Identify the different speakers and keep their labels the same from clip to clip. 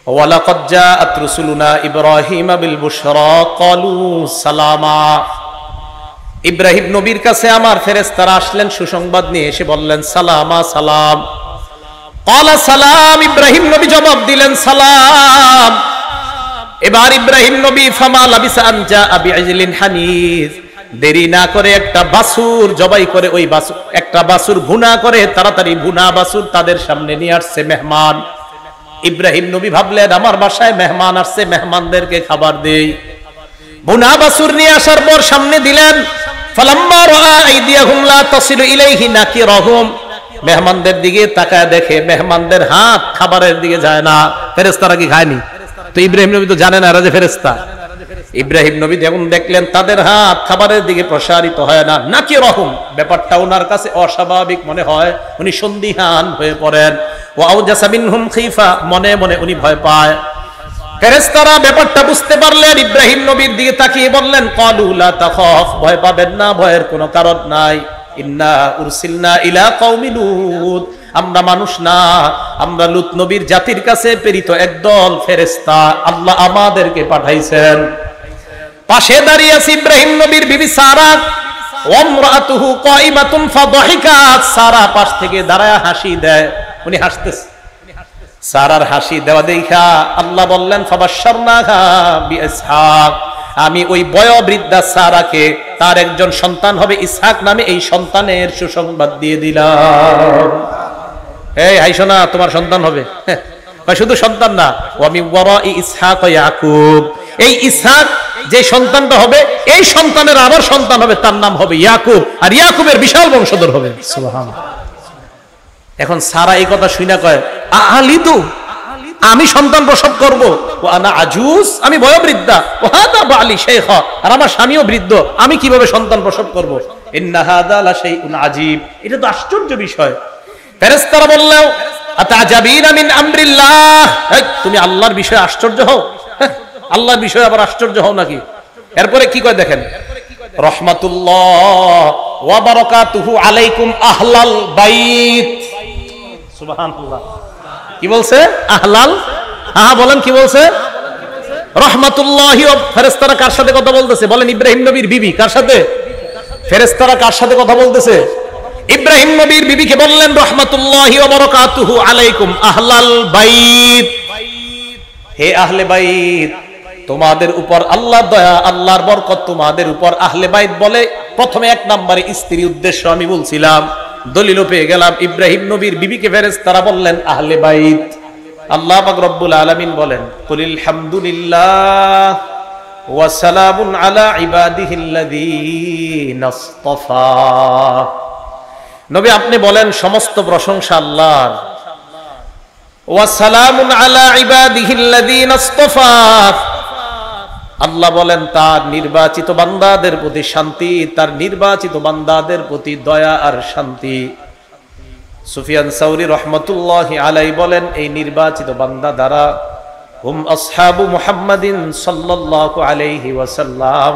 Speaker 1: ওয়ালাকাদ জাআত রুসুলুনা ইব্রাহিম বিল বুশরা ক্বালু সালামা। ইব্রাহিম নবীর কাছে আমার ফেরেশতারা আসলেন সুসংবাদ নিয়ে, এসে বললেন সালামা, সালাম। ক্বালা সালাম, ইব্রাহিম নবী জবাব দিলেন সালাম। এবার ইব্রাহিম নবী ফামা লাবিসা আন জাআ বিআজলিন হানিজ, দেরি না করে একটা বাছুর জবাই করে, ওই বাছুর একটা বাছুর ভুনা করে তাড়াতাড়ি ভুনা বাছুর তাদের সামনে নিয়ে আসছে মেহমান। ইব্রাহিম নবী ভাবলেন আমার বাসায় মেহমান আসছে, মেহমানদেরকে খাবার দেই। ভুনা বাছুর নিয়ে আসার পর সামনে দিলেন। ফালাম্মা রাআ আইদিয়াহুম লা তাসিলু ইলাইহি নাকিরাহুম, মেহমানদের দিকে তাকায় দেখে মেহমানদের হাত খাবারের দিকে যায় না। ফেরেশতারা কি খায়নি? তো ইব্রাহিম নবী তো জানেন এরা যে ফেরেশতা। ইব্রাহিম নবী যখন দেখলেন তাদের হাত খাবারের দিকে প্রসারিত হয় না, নাকিরাহুম, ব্যাপারটা ওনার কাছে অস্বাভাবিক মনে হয়, উনি সন্দিহান হয়ে পড়েন। ওয়া আওজাসা মিনহুম খিফা, মনে মনে উনি ভয় পায়। ফেরেশতারা ব্যাপারটা বুঝতে পারলেন, ইব্রাহিম নবীর দিকে তাকিয়ে বললেন ক্বালু লা তাখাফ, ভয় পাবেন না, ভয়ের কোনো কারণ নাই। ইন্না উরসিলনা ইলা কওমি লূত, আমরা মানুষ না, আমরা লূত নবীর জাতির কাছে প্রেরিত একদল ফেরেশতা, আল্লাহ আমাদেরকে পাঠাইছেন। পাশে দাঁড়িয়ে আছে ইব্রাহিম নবীর বিবি সারা, ওয়া ইমরাতুহু কাইমাতুন ফাদাহিকাত, সারা পাশ থেকে দাঁড়ায় হাসি দেয়, উনি হাসতেছে। সারার হাসি দেওয়া দেখা আল্লাহ বললেন ফাবাশশারনাহা বিইসহাক, আমি ওই বয়োবৃদ্ধা সারাকে তার একজন সন্তান হবে ইসহাক নামে, এই সন্তানের সুসংবাদ দিয়ে দিলাম। এই হাইসো না, তোমার সন্তান হবে। শুধু সন্তান না, ওয়া মিন ওয়ারাই ইসহাক ওয়া ইয়াকুব, এই ইসহাক যে সন্তানটা হবে, এই সন্তানের আবার সন্তান হবে, তার নাম হবে ইয়াকুব, আর ইয়াকুবের বিশাল বংশধর হবে। সুবহানাল্লাহ। এখন সারা এই কথা শুনে কয় আলিদু, আমি সন্তান প্রসব করব, ও আনা আজুজ, আমি বয়োবৃদ্ধা, ও হাদা বালি শাইখা, আর আমার স্বামীও বৃদ্ধ, আমি কিভাবে সন্তান প্রসব করব? ইন্না হাদা লা শাইউন আজীব, এটা তো আশ্চর্য বিষয়। ফেরেশতারা বললেন আতাজাবিনা মিন আমরিল্লাহ, তুমি আল্লাহর বিষয়ে আশ্চর্য হও? আল্লাহর বিষয়ে আবার আশ্চর্য হও নাকি? এরপরে কি কয় দেখেন, রহমাতুল্লাহ ওয়া বারাকাতুহু আলাইকুম আহলাল বাইত। সুবহানাল্লাহ। কি বলছে? আহলাল, হ্যাঁ বলেন কি বলছে? রহমাতুল্লাহি। ফেরেশতারা কার সাথে কথা বলতেছে? বলেন ইব্রাহিম নবীর বিবি। কার সাথে? ফেরেশতারা কার সাথে কথা বলতেছে? ইব্রাহিম নবীর বিবিকে বললেন রহমাতুল্লাহি ওয়া বারাকাতুহু আলাইকুম আহলাল বাইত, হে আহলে বাইত, তোমাদের উপর আল্লাহর দয়া, আল্লাহর বরকত তোমাদের উপর। আহলে বাইত বলে প্রথমে এক নম্বরে স্ত্রী উদ্দেশ্য আমি বলছিলাম, দলিলও পেয়ে গেলাম। ইব্রাহিম নবীর বিবিকে ফেরেশতারা বললেন আহলে বাইত। আল্লাহ পাক রব্বুল আলামিন বলেন কুলিল হামদুলিল্লাহ ওয়া সালামুন আলা ইবাদিহিল্লাযীনা ইসতাফা। নবী আপনি বলেন সমস্ত প্রশংসা আল্লাহর। ওয়া সালামুন আলা ইবাদিহিল্লাযীনা ইসতাফা, আল্লাহ বলেন তার নির্বাচিত বান্দাদের প্রতি শান্তি, তার নির্বাচিত বান্দাদের প্রতি দয়া আর শান্তি। সুফিয়ান সাউরি রহমতুল্লাহি আলাইহি বলেন এই নির্বাচিত বান্দা দ্বারা হুম আসহাবু মুহাম্মাদিন সাল্লাল্লাহু আলাইহি ওয়াসাল্লাম,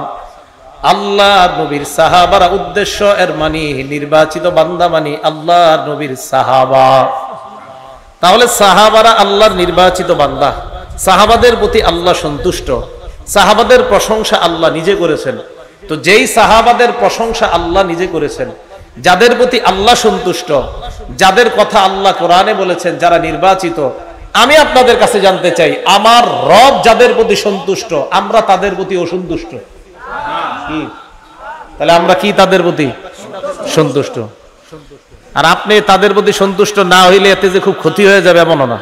Speaker 1: আল্লাহর নবীর সাহাবারা উদ্দেশ্য, এর মানে নির্বাচিত বান্দা মানে আল্লাহর নবীর সাহাবা। তাহলে সাহাবারা আল্লাহর নির্বাচিত বান্দা, সাহাবাদের প্রতি আল্লাহ সন্তুষ্ট, সাহাবাদের প্রশংসা আল্লাহ নিজে করেছেন। তো যেই সাহাবাদের প্রশংসা আল্লাহ নিজে করেছেন, যাদের প্রতি আল্লাহ সন্তুষ্ট, যাদের কথা আল্লাহ কোরআনে বলেছেন, যারা নির্বাচিত, আমি আপনাদের কাছে জানতে চাই আমার রব যাদের প্রতি সন্তুষ্ট, আমরা তাদের প্রতি অসন্তুষ্ট কি? তাহলে আমরা কি তাদের প্রতি সন্তুষ্ট? আর আপনি তাদের প্রতি সন্তুষ্ট না হইলে এতে যে খুব ক্ষতি হয়ে যাবে এমনও না,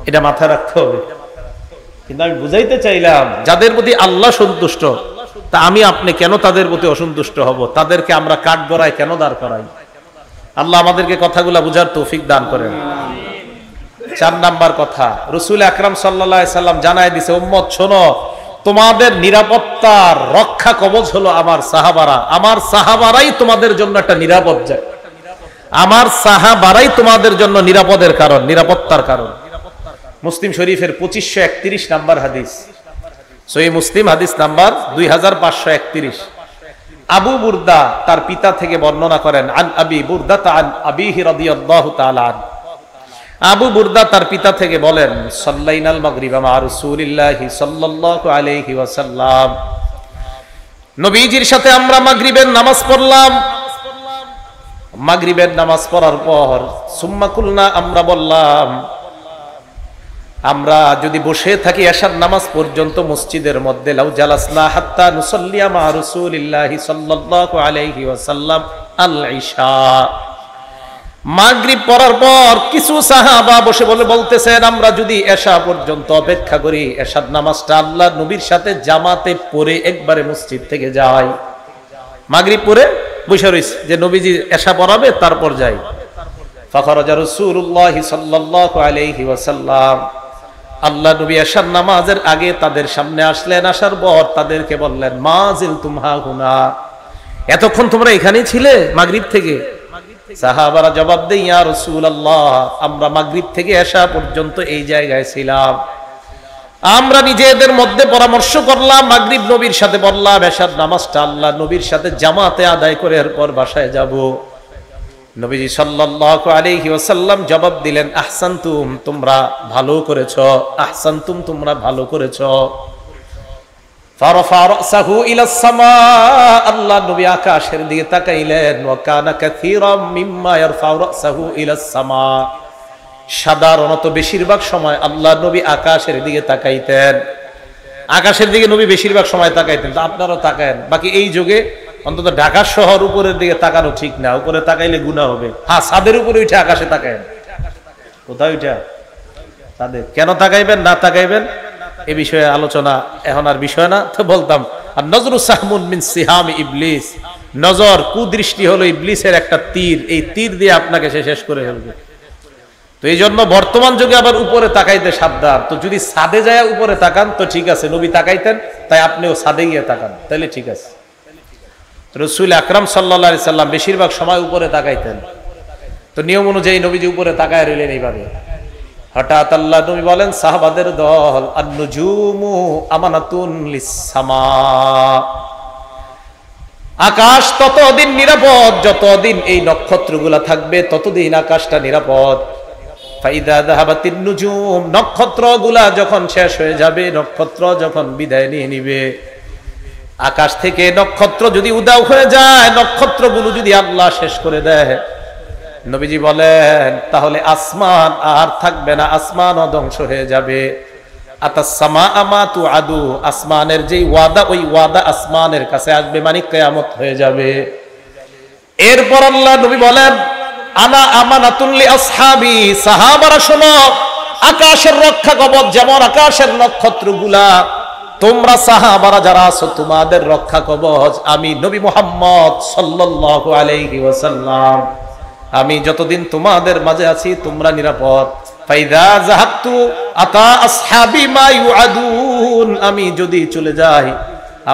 Speaker 1: এটা মাথায় রাখতে হবে। কিন্তু আমি বুঝাইতে চাইলাম যাদের প্রতি আল্লাহ সন্তুষ্ট, তা আমি আপনি কেন তাদের প্রতি অসন্তুষ্ট হব? তাদেরকে আমরা কাঠ গড়ায় কেন দাঁড় করাই? আল্লাহ আমাদেরকে কথাগুলা বুঝার তৌফিক দান করেন। 4 নাম্বার কথা, রাসূল আকরাম সাল্লাল্লাহু আলাইহি সাল্লাম জানায় দিয়েছে, উম্মত শোনো, তোমাদের নিরাপত্তার রক্ষা কবচ হলো আমার সাহাবারা। আমার সাহাবারাই তোমাদের জন্য একটা নিরাপদ জায়গা, আমার সাহাবারাই তোমাদের জন্য নিরাপদের কারণ, নিরাপত্তার কারণ। মুসলিম শরীফের 2531 নাম্বার হাদিস, সহিহ মুসলিম হাদিস নাম্বার 2531। আবু বুরদা তার পিতা থেকে বর্ণনা করেন, আন আবি বুরদা আন আবিহি রাদিয়াল্লাহু তাআলা আন আবু বুরদা তার পিতা থেকে বলেন, সাল্লাইনাল মাগরিবা মা রাসূলিল্লাহি সাল্লাল্লাহু আলাইহি ওয়াসাল্লাম, নবীজির সাথে আমরা মাগরিবের নামাজ পড়লাম। মাগরিবের নামাজ পড়ার পর সুম্মা কুলনা, আমরা বললাম, আমরা যদি বসে থাকি এশার নামাজ পর্যন্ত মসজিদের মধ্যে, লাউ জালাসনা হাত্তা নুসাল্লিয়া মা রাসূলিল্লাহি সাল্লাল্লাহু আলাইহি ওয়াসাল্লাম আল ইশা। মাগরিব পড়ার পর কিছু সাহাবা বসে বলতেছেন, আমরা যদি এশা পর্যন্ত অপেক্ষা করি, এশার নামাজটা আল্লাহর নবীর সাথে জামাতে পড়ে একবারে মসজিদ থেকে যাই। মাগরিব পড়ে বসে রইছে যে নবীজি এশা পড়াবে, তারপর যাই। ফাখরাজা রাসূলুল্লাহ সাল্লাল্লাহু আলাইহি ওয়াসাল্লাম, আল্লাহ নবী এশার নামাজের আগে তাদের সামনে আসলেন। আসার পর তাদেরকে বললেন, মা জিলতুম হাহুনা, এতক্ষণ তোমরা এখানেই ছিলে মাগরিব থেকে? সাহাবারা জবাব দেয়, ইয়া রাসূলুল্লাহ, আমরা মাগরিব থেকে এশা পর্যন্ত এই জায়গায় ছিলাম। আমরা নিজেদের মধ্যে পরামর্শ করলাম, মাগরিব নবীর সাথে পড়লাম, এশার নামাজটা আল্লাহ নবীর সাথে জামাতে আদায় করে এরপর বাসায় যাব। নবীজি সাল্লাল্লাহু আলাইহি ওয়াসাল্লাম জবাব দিলেন, আহসানতুম, তোমরা ভালো করেছো, আহসানতুম, তোমরা ভালো করেছো। ফারাফা রাসাহু ইলা সামা, আল্লাহ নবী আকাশের দিকে তাকাইলেন। ওয়া কানা কাসীরাম মিম্মা ইয়ারফাউ রাসাহু ইলা সামা, সাধারণত বেশিরভাগ সময় আল্লাহ নবী আকাশের দিকে তাকাইতেন। আকাশের দিকে নবী বেশিরভাগ সময় তাকাইতেন। তো আপনারাও তাকায়েন। বাকি এই যুগে অন্তত ঢাকা শহর উপরের দিকে তাকানো ঠিক না, উপরে তাকাইলে গুনাহ হবে। হ্যাঁ, ছাদের উপরে উঠে আকাশে তাকায়েন। কোথায় উঠা? ছাদে। কেন তাকাইবেন না তাকাইবেন এ বিষয়ে আলোচনা এখন আর বিষয় না। তো বলতাম, আর নজরু সাহমুন মিন সিহাম ইবলিস, নজর কুদৃষ্টি হলো ইবলিসের একটা তীর, এই তীর দিয়ে আপনাকে সে শেষ করে ফেলবে। তো এই জন্য বর্তমান যুগে আবার উপরে তাকাইতে সাবধান। তো যদি ছাদে যায় উপরে তাকান তো ঠিক আছে, নবী তাকাইতেন, তাই আপনিও ছাদে গিয়ে তাকান, তাহলে ঠিক আছে। রাসূল আকরাম সাল্লাল্লাহু আলাইহি সাল্লাম বেশিরভাগ সময় উপরে তাকাইতেন। তো নিয়ম অনুযায়ী নবীজি উপরে তাকায় রইলেন এইভাবে। হঠাৎ আল্লাহ নবী বলেন, সাহাবাদের দল, আন-নুজুমু আমানাতুন লিস-সামা, আকাশ ততদিন নিরাপদ যতদিন এই নক্ষত্রগুলা থাকবে, ততদিন আকাশটা নিরাপদ। ফাইদা যাহাবাতিন নুজুম, নক্ষত্রগুলা যখন শেষ হয়ে যাবে, নক্ষত্র যখন বিদায় নিয়ে নিবে, আকাশ থেকে নক্ষত্র যদি উধাও হয়ে যায়, নক্ষত্রগুলো যদি আল্লাহ শেষ করে দেয়, নবীজি বলেন তাহলে আসমান আর থাকবে না, আসমান ধ্বংস হয়ে যাবে। আতাসসামা আমা তুআদু, আসমানের যেই ওয়াদা, ওই ওয়াদা আসমানের কাছে আসবে, মানে কিয়ামত হয়ে যাবে। এরপর আল্লাহ নবী বলেন, আনা আমানাতুল লি আসহাবি, সাহাবারা শোনো, আকাশের রক্ষা কবচ যেমন আকাশের নক্ষত্রগুলা, তোমরা সাহাবারা যারা আছো তোমাদের রক্ষা কবচ আমি নবী মুহাম্মদ সাল্লাল্লাহু আলাইহি ওয়াসাল্লাম। আমি যতদিন তোমাদের মাঝে আছি তোমরা নিরাপদ। ফাইদা যাহাবতু আতা আসহাবি মা ইউআদুন, আমি যদি চলে যাই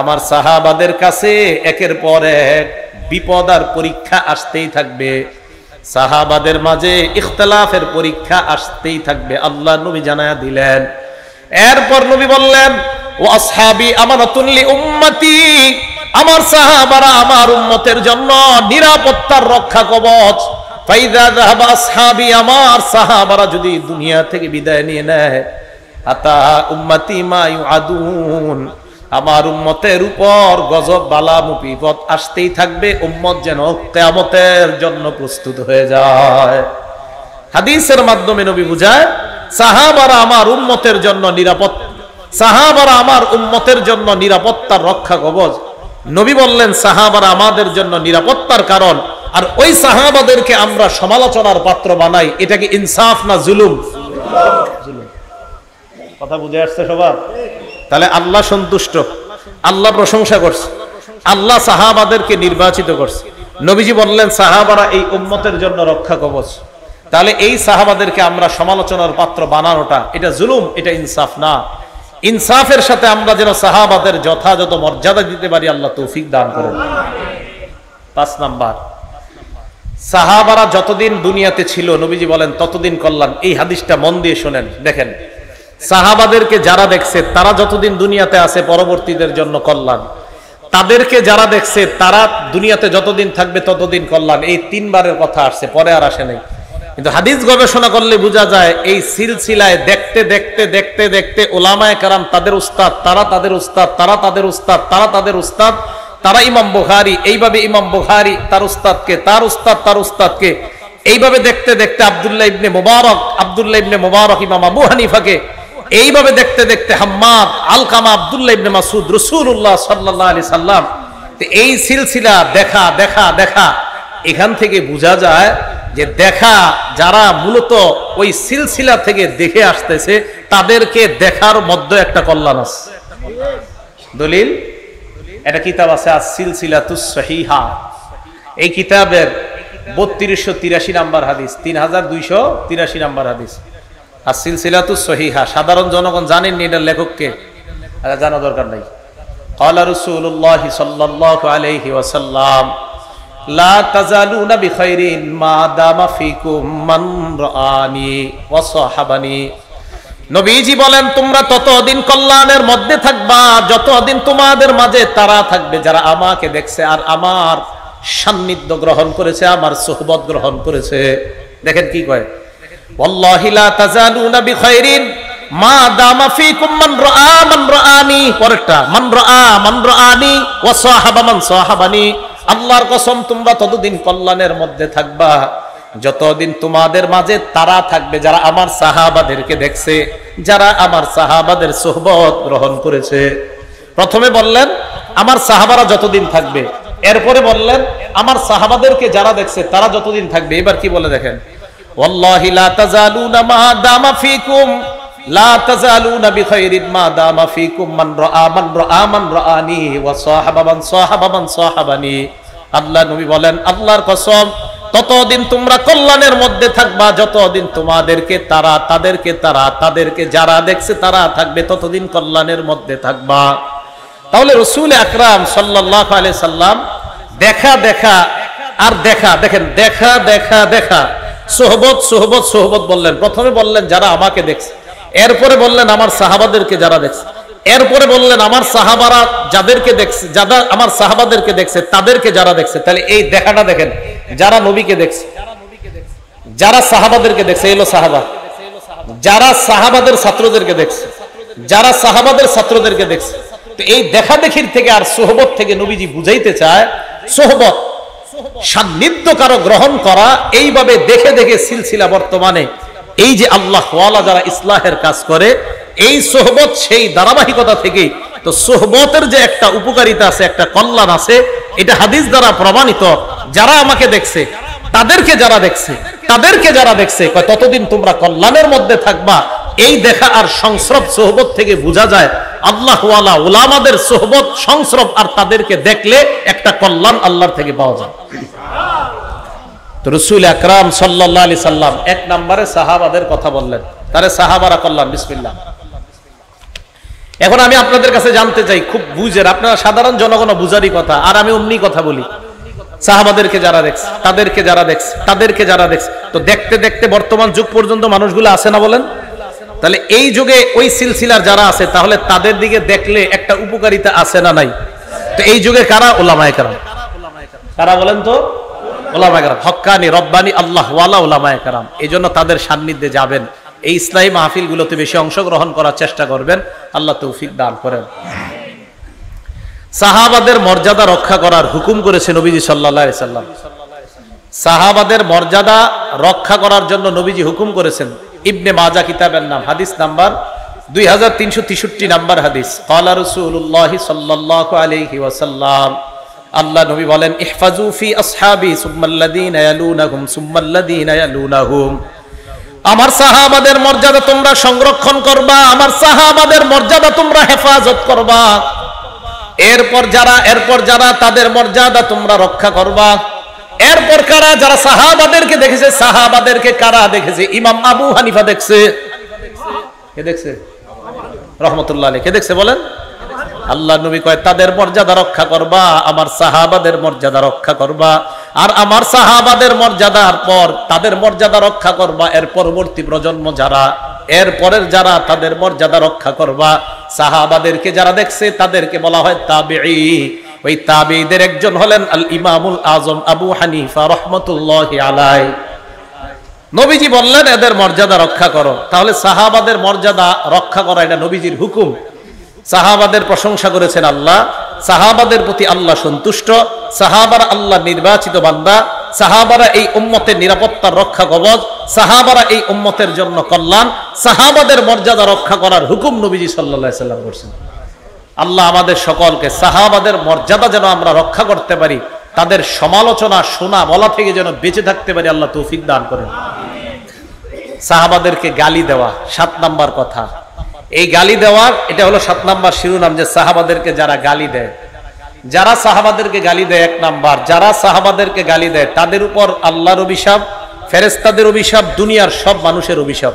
Speaker 1: আমার সাহাবাদের কাছে একের পর এক বিপদ আর পরীক্ষা আসতেই থাকবে, সাহাবাদের মাঝে ইখতিলাফের পরীক্ষা আসতেই থাকবে, আল্লাহ নবী জানায়া দিলেন। এরপর নবী বললেন, ও আসহাবি আমানাতুন লি উম্মতি, আমার সাহাবারা আমার উম্মতের জন্য নিরাপত্তার রক্ষা কবচ। ফাইদা যাহাবা আসহাবি, আমার সাহাবারা যদি দুনিয়া থেকে বিদায় নিয়ে নেয়, আতা উম্মতি মা ইউআদুন, আমার উম্মতের উপর গজব বালা মুসিবত আসতেই থাকবে, উম্মত যেন কিয়ামতের জন্য প্রস্তুত হয়ে যায়। হাদিসের মাধ্যমে নবী বুঝায়, সাহাবারা আমার উম্মতের জন্য নিরাপদ, সাহাবারা আমার উম্মতের জন্য নিরাপত্তার রক্ষা কবচ। নবী বললেন সাহাবারা আমাদের জন্য নিরাপত্তার কারণ, আর ওই সাহাবাদেরকে আমরা সমালোচনার পাত্র বানাই, এটা কি ইনসাফ না জুলুম? কথা বুঝে আসছে সবার? তাহলে আল্লাহ সন্তুষ্ট, আল্লাহ প্রশংসা করছে, আল্লাহ সাহাবাদেরকে নির্বাচিত করছে। নবীজি বললেন সাহাবারা এই উম্মতের জন্য রক্ষা কবচ। তাহলে এই সাহাবাদেরকে আমরা সমালোচনার পাত্র বানানোটা এটা জুলুম, এটা ইনসাফ না। ইনসাফের সাথে আমরা যেন সাহাবাদের যথাযথ মর্যাদা দিতে পারি, আল্লাহ তৌফিক দান করেন। 5 নাম্বার, সাহাবারা যতদিন দুনিয়াতে ছিল নবীজি বলেন ততদিন কল্যাণ। এই হাদিসটা মন দিয়ে শোনেন, দেখেন সাহাবাদেরকে যারা দেখছে তারা যতদিন দুনিয়াতে আছে পরবর্তীদের জন্য কল্যাণ, তাদেরকে যারা দেখছে তারা দুনিয়াতে যতদিন থাকবে ততদিন কল্যাণ। এই 3 বারের কথা আসছে, পরে আর আসে নাই। কিন্তু হাদিস গবেষণা করলে বোঝা যায় এই সিলসিলায় দেখতে দেখতে দেখতে দেখতে উলামায়ে কেরাম তাদের উস্তাদ, তারা তাদের উস্তাদ, তারা তাদের উস্তাদ, তারা তাদের উস্তাদ, তারা ইমাম বুখারী, এইভাবে ইমাম বুখারী তার উস্তাদকে, তার উস্তাদ তার উস্তাদকে, এইভাবে দেখতে দেখতে আব্দুল্লাহ ইবনে মুবারক ইমাম আবু হানিফাকে, এইভাবে দেখতে দেখতে হাম্মাদ, আলকামা, আব্দুল্লাহ ইবনে মাসউদ, রাসূলুল্লাহ সাল্লাল্লাহু আলাইহি সাল্লাম। এই সিলসিলা দেখা দেখা দেখা, এখান থেকে বোঝা যায় যে দেখা যারা মূলত ওই সিলসিলা থেকে দেখে আসতেছে তাদেরকে দেখার মধ্যে একটা কল্যাণ আছে। দলিল একটা কিতাব আছে আস-সিলসিলাতুস সহিহা, এই কিতাবের 3283 নাম্বার হাদিস, 3283 নাম্বার হাদিস, আস-সিলসিলাতুস সহিহা। সাধারণ জনগণ জানেননি এটার লেখককে, জানা দরকার নাই। ক্বালা রাসূলুল্লাহ সাল্লাল্লাহু আলাইহি ওয়াসাল্লাম লা তাজালুনা বিখাইরিন মা দামা ফিকুম মান রাআনি ওয়া সাহাবানি। নবীজি বলেন তোমরা ততদিন কল্যাণের মধ্যে থাকবা যতদিন তোমাদের মাঝে তারা থাকবে যারা আমাকে দেখছে আর আমার সান্নিধ্য গ্রহণ করেছে, আমার সুহবত গ্রহণ করেছে। দেখেন কি কয়, ওয়াল্লাহি লা তাজালুনা বিখাইরিন মা দামা ফিকুম মান রাআনি, পরেরটা মান রাআনি ওয়া সাহাবা মান সাহাবানি। আল্লাহর কসম তোমরা ততদিন কল্যাণের মধ্যে থাকবা যতদিন তোমাদের মাঝে তারা থাকবে যারা আমার সাহাবাদেরকে দেখছে, যারা আমার সাহাবাদের সুহবত গ্রহণ করেছে। প্রথমে বললেন আমার সাহাবারা যতদিন থাকবে, এরপরে বললেন আমার সাহাবাদেরকে যারা দেখছে তারা যতদিন থাকবে। এবার কি বলে দেখেন, ওয়াল্লাহি লা তাজালুনা মা দামা ফিকুম লা তাজালুনা বিখাইরিন মা দামা ফিকুম মান রাআনি ওয়া সাহাবা মান সাহাবানি। আল্লাহ নবী বলেন আল্লাহর কসম ততদিন তোমরা কল্যাণের মধ্যে থাকবা যতদিন তোমাদেরকে তারা, তাদেরকে তারা, তাদেরকে যারা দেখছে তারা থাকবে, ততদিন কল্যাণের মধ্যে থাকবা। তাহলে রাসূল আকরাম সাল্লাল্লাহু আলাইহি সাল্লাম দেখা দেখা আর দেখা, দেখেন দেখা দেখা দেখা, সুহবত সুহবত সুহবত বললেন। প্রথমে বললেন যারা আমাকে দেখছে, এরপরে বললেন আমার সাহাবাদেরকে যারা দেখছে, এরপরে বললেন আমার সাহাবারা যাদেরকে দেখছে, যারা আমার সাহাবাদেরকে দেখছে তাদেরকে যারা দেখছে। তাহলে এই দেখাটা দেখেন, যারা নবীকে দেখছে, যারা সাহাবাদেরকে দেখছে, এলো সাহাবা, যারা সাহাবাদের ছাত্রদেরকে দেখছে, যারা সাহাবাদের ছাত্রদেরকে দেখছে। তো এই দেখা দেখির থেকে আর সোহবত থেকে নবীজি বুঝাইতে চায় সোহবত সান্নিধ্য কারো গ্রহণ করা, এইভাবে দেখে দেখে সিলসিলা বর্তমানে এই যে আল্লাহ ওয়ালা যারা ইসলাহের কাজ করে, এই সোহবত সেই ধারাবাহিকতা থেকে। তো সোহবতের যে একটা উপকারিতা আছে, একটা কল্যাণ আছে, এটা হাদিস দ্বারা প্রমাণিত। যারা আমাকে দেখছে, তাদেরকে যারা দেখছে, তাদেরকে যারা দেখছে, ততদিন তোমরা কল্যাণের মধ্যে থাকবা। এই দেখা আর সংস্রব সোহবত থেকে বোঝা যায় আল্লাহ ওয়ালা উলামাদের সোহবত সংস্রব, আর তাদেরকে দেখলে একটা কল্যাণ আল্লাহর থেকে পাওয়া যায়। তো রাসূল আকরাম সাল্লাল্লাহু আলাইহি সাল্লাম এক নম্বরে সাহাবাদের কথা বললেন, তারে সাহাবারা কল্যাণ। বিসমিল্লাহ। এখন আমি আপনাদের কাছে জানতে চাই, খুব বুঝেন, আপনারা সাধারণ জনগণ বুঝারই কথা, আর আমি অমনি কথা বলি। সাহাবাদেরকে যারা দেখছে, তাদেরকে যারা দেখছে, তাদেরকে যারা দেখছে, তো দেখতে দেখতে বর্তমান যুগ পর্যন্ত মানুষগুলো আছে না বলেন? তাহলে এই যুগে ওই সিলসিলার যারা আছে, তাহলে তাদের দিকে দেখলে একটা উপকারিতা আছে না নাই? তো এই যুগে কারা? উলামায়ে কেরাম। কারা বলেন তো? উলামায়ে কেরাম, হক্কানি রব্বানি আল্লাহ ওয়ালা উলামায়ে কেরাম। এই জন্য তাদের সান্নিধ্যে যাবেন, এই ইসলামী মাহফিলগুলোতে বেশি অংশগ্রহণ করার চেষ্টা করবেন। আল্লাহ তৌফিক দান করেন। সাহাবাদের মর্যাদা রক্ষা করার হুকুম করেছে নবীজি সাল্লাল্লাহু আলাইহি সাল্লাম। সাহাবাদের মর্যাদা রক্ষা করার জন্য নবীজি হুকুম করেছেন। ইবনে মাজাহ কিতাবের নাম, হাদিস নাম্বার 2363 নাম্বার হাদিস। ক্বালা রাসূলুল্লাহ সাল্লাল্লাহু আলাইহি ওয়াসাল্লাম, আল্লাহ নবী বলেন ইহফাজু ফি আসহাবি সুম্মাল্লাযীনা ইয়ালুনাহুম সুম্মাল্লাযীনা ইয়ালুনাহুম। আমার সাহাবাদের মর্যাদা তোমরা সংরক্ষণ করবা, আমার সাহাবাদের মর্যাদা তোমরা হেফাজত করবা। এরপর যারা তাদের মর্যাদা তোমরা রক্ষা করবা। এরপর কারা? যারা সাহাবাদেরকে দেখেছে। সাহাবাদেরকে কারা দেখেছে? ইমাম আবু হানিফা দেখছে। কে দেখছে? রহমতুল্লাহ আলাইহি। কে দেখছে বলেন? আল্লাহ নবী কয় তাদের মর্যাদা রক্ষা করবা, আমার সাহাবাদের মর্যাদা রক্ষা করবা। আর আমার সাহাবাদের মর্যাদার পর তাদের মর্যাদা রক্ষা করবা। এর পরবর্তী প্রজন্ম যারা, এর পরের যারা, তাদের মর্যাদা রক্ষা করবা। সাহাবাদেরকে যারা দেখছে তাদেরকে বলা হয় তাবিঈ। ওই তাবিঈদের একজন হলেন আল ইমামুল আজম আবু হানিফা রাহমাতুল্লাহি আলাইহি। নবীজি বললেন এদের মর্যাদা রক্ষা করো। তাহলে সাহাবাদের মর্যাদা রক্ষা করা এটা নবীজির হুকুম। সাহাবাদের প্রশংসা করেছেন আল্লাহ, সাহাবাদের প্রতি আল্লাহ সন্তুষ্ট, সাহাবারা আল্লাহ নির্বাচিত বান্দা, সাহাবারা এই উম্মতের নিরাপত্তার রক্ষা কবচ, সাহাবারা এই উম্মতের জন্য কল্যাণ। সাহাবাদের মর্যাদা রক্ষা করার হুকুম নবীজি সাল্লাল্লাহু আলাইহি সাল্লাম করেছেন। আল্লাহ আমাদের সকলকে সাহাবাদের মর্যাদা যেন আমরা রক্ষা করতে পারি, তাদের সমালোচনা শোনা বলা থেকে যেন বেঁচে থাকতে পারি, আল্লাহ তৌফিক দান করেন। সাহাবাদেরকে গালি দেওয়া 7 নাম্বার কথা। এই গালি দেওয়া এটা হলো 7 নাম্বার শিরোনাম, যে সাহাবাদেরকে যারা গালি দেয়, যারা সাহাবাদেরকে গালি দেয় 1 নাম্বার, যারা সাহাবাদেরকে গালি দেয় তাদের উপর আল্লাহর অভিশাপ, ফেরেশতাদের অভিশাপ, দুনিয়ার সব মানুষের অভিশাপ।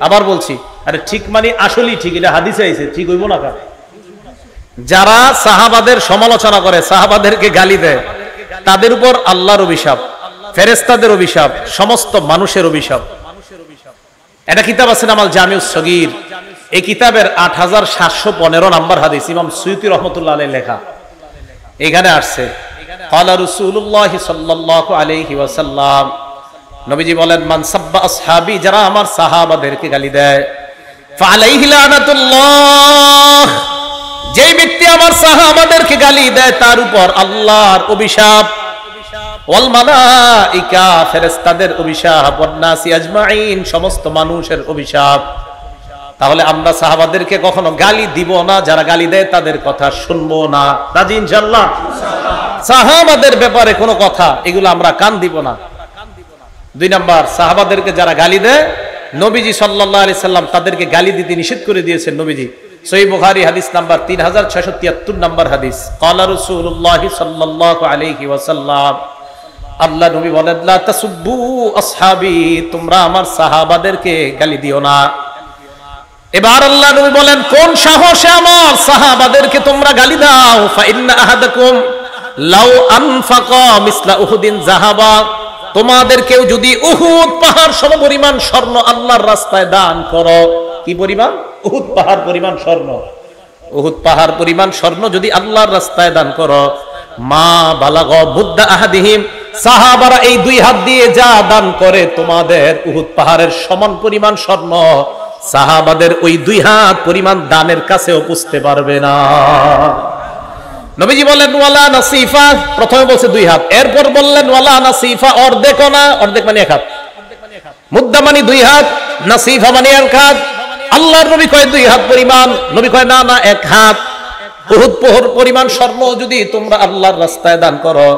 Speaker 1: আবার বলছি, আরে ঠিক মানে আসলেই ঠিক, এটা হাদিসে আইছে, ঠিক হইব না কা? যারা সাহাবাদের সমালোচনা করে, সাহাবাদেরকে গালি দেয়, তাদের উপর আল্লাহর অভিশাপ, ফেরেশতাদের অভিশাপ, সমস্ত মানুষের অভিশাপ। এটা কিতাব আছে নামাল জামিউস সগীর, এই কিতাবের 8715 নাম্বার হাদিস, ইমাম সুয়ুতি রহমাতুল্লাহ আলাইহি লেখা। এখানে আসছে ক্বালা রাসূলুল্লাহ সাল্লাল্লাহু আলাইহি ওয়াসাল্লাম, নবীজি বলেন, মান সাব্বা আসহাবি, যারা আমার সাহাবাদেরকে গালি দেয়, ফালাইহি লানাতুল্লাহ, যে ব্যক্তি আমার সাহাবাদেরকে গালি দেয় তার উপর আল্লাহর অভিশাপ, ওয়াল মালাইকা, ফেরেশতাদের অভিশাপ, ওয়ান নাসি আজমাইন, সমস্ত মানুষের অভিশাপ। তাহলে আমরা সাহাবাদেরকে কখনো গালি দিব না, যারা গালি দেয় তাদের কথা শুনবো না, রাজি ইনশাআল্লাহ? সাহাবাদের ব্যাপারে কোনো কথা এগুলো আমরা কান দিব না। 2 নাম্বার, সাহাবাদেরকে যারা গালি দেয়, নবীজি সাল্লাল্লাহু আলাইহি সাল্লাম তাদেরকে গালি দিতে নিষেধ করে দিয়েছেন। নবীজি সহিহ বুখারী হাদিস নাম্বার 3673 নাম্বার হাদিস, ক্বালা রাসূলুল্লাহ সাল্লাল্লাহু আলাইহি ওয়াসাল্লাম, আল্লাহ নবী বলেন, লা তাসুব্বু আসহাবি, তোমরা আমার সাহাবাদেরকে গালি দিও না। এবার আল্লাহ নবী বলেন, কোন সাহসে আমার সাহাবাদেরকে তোমরা গালি দাও? ফা ইন্না আহাদাকুম লাউ আনফাকা মিসলা উহুদিন যাহাবা, তোমাদের কেউ যদি উহুদ পাহাড় সমপরিমাণ স্বর্ণ আল্লাহর রাস্তায় দান করো, কি পরিমাণ? উহুদ পাহাড় পরিমাণ স্বর্ণ। উহুদ পাহাড় পরিমাণ স্বর্ণ যদি আল্লাহর রাস্তায় দান করো, মা বালাগ মুদ্দা আহাদিহিম, সাহাবারা এই 2 হাত দিয়ে যা দান করে, তোমাদের উহুদ পাহাড়ের সমান পরিমাণ স্বর্ণ সাহাবাদের ওই 2 হাত পরিমাণ দানের কাছেও পৌঁছতে পারবে না। নবীজি বলেন, ওয়ালা নাসিফা, প্রথমে বলছে 2 হাত, এরপর বললেন ওয়ালা নাসিফা, অর্ধেক না, অর্ধেক মানে 1 হাত, মুদ্দা মানে 2 হাত, নাসিফা মানে 1 হাত। আল্লাহর নবী কয় 2 হাত পরিমাণ, নবী কয় না না 1 হাত। উহুদ পাহাড় পরিমাণ স্বর্ণ যদি তোমরা আল্লাহর রাস্তায় দান করো,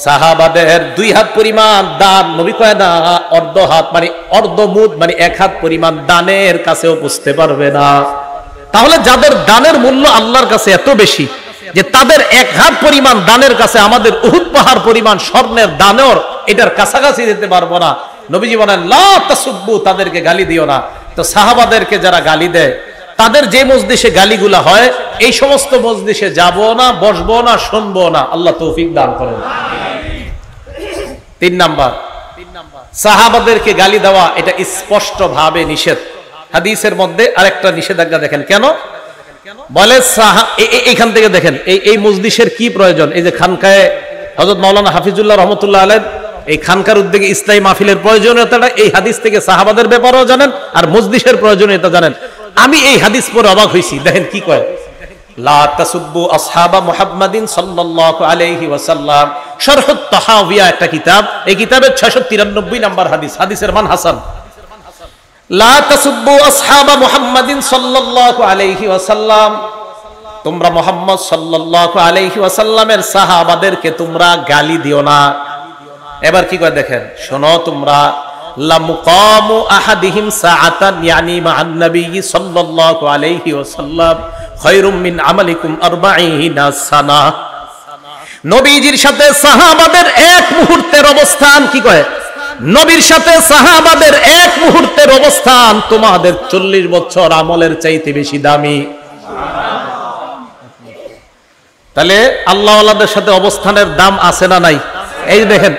Speaker 1: সাহাবাদের 2 হাত পরিমাণ দান, নবী কয় না অর্ধ হাত, মানে অর্ধ মুদ মানে 1 হাত পরিমাণ দানের কাছেও বুঝতে পারবে না। তাহলে যাদের দানের মূল্য আল্লাহর কাছে এত বেশি যে তাদের 1 হাত পরিমাণ দানের কাছে আমাদের উহুদ পাহাড় পরিমাণ স্বর্ণের দানের এটার কাছাকাছি যেতে পারবো না। নবীজি বলেন, লা তাসুব্বু, তাদেরকে গালি দিও না। তো সাহাবাদেরকে যারা গালি দেয়, তাদের যে মজলিসে গালিগুলা হয়, এই সমস্ত মজলিসে যাব না, বসবো না, শুনবো না, আল্লাহ তৌফিক দান করেন। 3 নাম্বার, সাহাবাদেরকে গালি দেওয়া এটা স্পষ্ট ভাবে নিষেধ। হাদিসের মধ্যে আরেকটা নিষেধাজ্ঞা দেখেন, কেন বলে এইখান থেকে দেখেন এই মজলিসের কি প্রয়োজন। এই যে খানকায় হযরত মাওলানা হাফিজুল্লাহ রহমতুল্লাহ আলাইহি এই খানকার উদ্যোগে ইসলামী মাহফিলের প্রয়োজনীয়তাটা এই হাদিস থেকে সাহাবাদের ব্যাপারেও জানেন, আর মজলিসের প্রয়োজনীয়তা জানেন। আমি এই হাদিস পড়ে অবাক হইছি, দেখেন কি কয়, লা তাসুব্বু আসহাবা মুহাম্মাদিন সাল্লাল্লাহু আলাইহি ওয়াসাল্লাম, শারহুত তাহাওয়িয়া একটা কিতাব, এই কিতাবের 693 নাম্বার হাদিস, হাদিসের মান হাসান। লা তাসুব্বু আসহাবা মুহাম্মাদিন সাল্লাল্লাহু আলাইহি ওয়াসাল্লাম, তোমরা মুহাম্মদ সাল্লাল্লাহু আলাইহি ওয়াসাল্লামের সাহাবাদেরকে তোমরা গালি দিও না। এবার কি কয় দেখেন, শোনো তোমরা, লা মুকামু আহাদিহিম সাআতান ইয়ানি মা'আন নবী সাল্লাল্লাহু আলাইহি ওয়াসাল্লাম খায়রুম মিন আমালিকুম 40 সানা, নবীজির সাথে সাহাবাদের 1 মুহূর্তের অবস্থান, কি কয়, নবীর সাথে সাহাবাদের 1 মুহূর্তের অবস্থান তোমাদের 40 বছর আমলের চাইতে বেশি দামি। তাহলে আল্লাহওয়ালাদের সাথে অবস্থানের দাম আছে না নাই? এই দেখেন,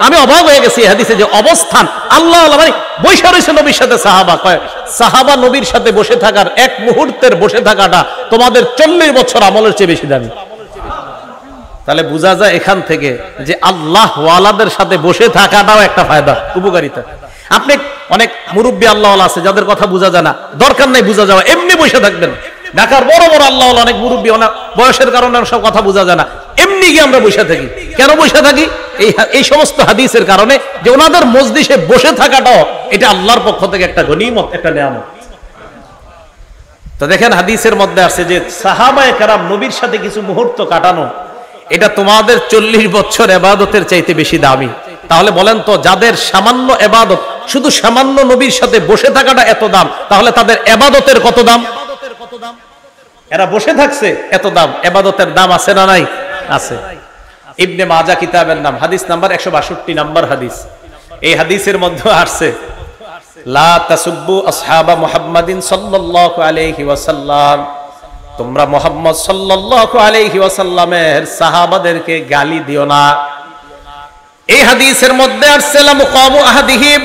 Speaker 1: আমি অবাক হয়ে গেছি হাদিসে যে অবস্থান, আল্লাহ মানে বসে রয়েছে নবীর সাথে সাহাবা, কয় সাহাবা নবীর সাথে বসে থাকার 1 মুহূর্তের বসে থাকাটা তোমাদের 40 বছর আমলের চেয়ে বেশি দামি। তাহলে বোঝা যায় এখান থেকে যে আল্লাহ ওয়ালাদের সাথে বসে থাকাটাও একটা ফায়দা, উপকারিতা। আপনি অনেক মুরব্বী আল্লাহওয়ালা আছে যাদের কথা বোঝা যায় না, দরকার নাই বোঝা যাওয়া, এমনি বসে থাকবেন। ঢাকার বড় বড় আল্লাহওয়ালা অনেক মুরব্বী, অনেক বয়সের কারণে সব কথা বোঝা যায় না, এমনি গিয়ে আমরা বসে থাকি। কেন বসে থাকি? এই সমস্ত হাদিসের কারণে, যে ওনাদের মজলিসে বসে থাকাটাও এটা আল্লাহর পক্ষ থেকে একটা গনিমত, একটা নিয়ামত। তো দেখেন হাদিসের মধ্যে আছে যে সাহাবায়ে কেরাম নবীর সাথে কিছু মুহূর্ত কাটানো, এটা তোমাদের 40 বছর ইবাদতের চাইতে বেশি দামি। তাহলে বলেন তো, যাদের সামান্য ইবাদত, শুধু সামান্য নবীর সাথে বসে থাকাটা এত দাম, তাহলে তাদের ইবাদতের কত দাম? এরা বসে থাকছে, এত দাম। ইবাদতের দাম আছে না নাই? আছে। ইবনে মাজাহ কিতাবের নাম, হাদিস নাম্বার 162 নাম্বার হাদিস। এই হাদিসের মধ্যে আসছে লা তাসুব্বু আসহাবা মুহাম্মাদিন সাল্লাল্লাহু আলাইহি ওয়াসাল্লাম, তোমরা মুহাম্মদ সাল্লাল্লাহু আলাইহি ওয়াসাল্লামের সাহাবাদেরকে গালি দিও না। এই হাদিসের মধ্যে আসছে লা মুকামু আহাদিহিম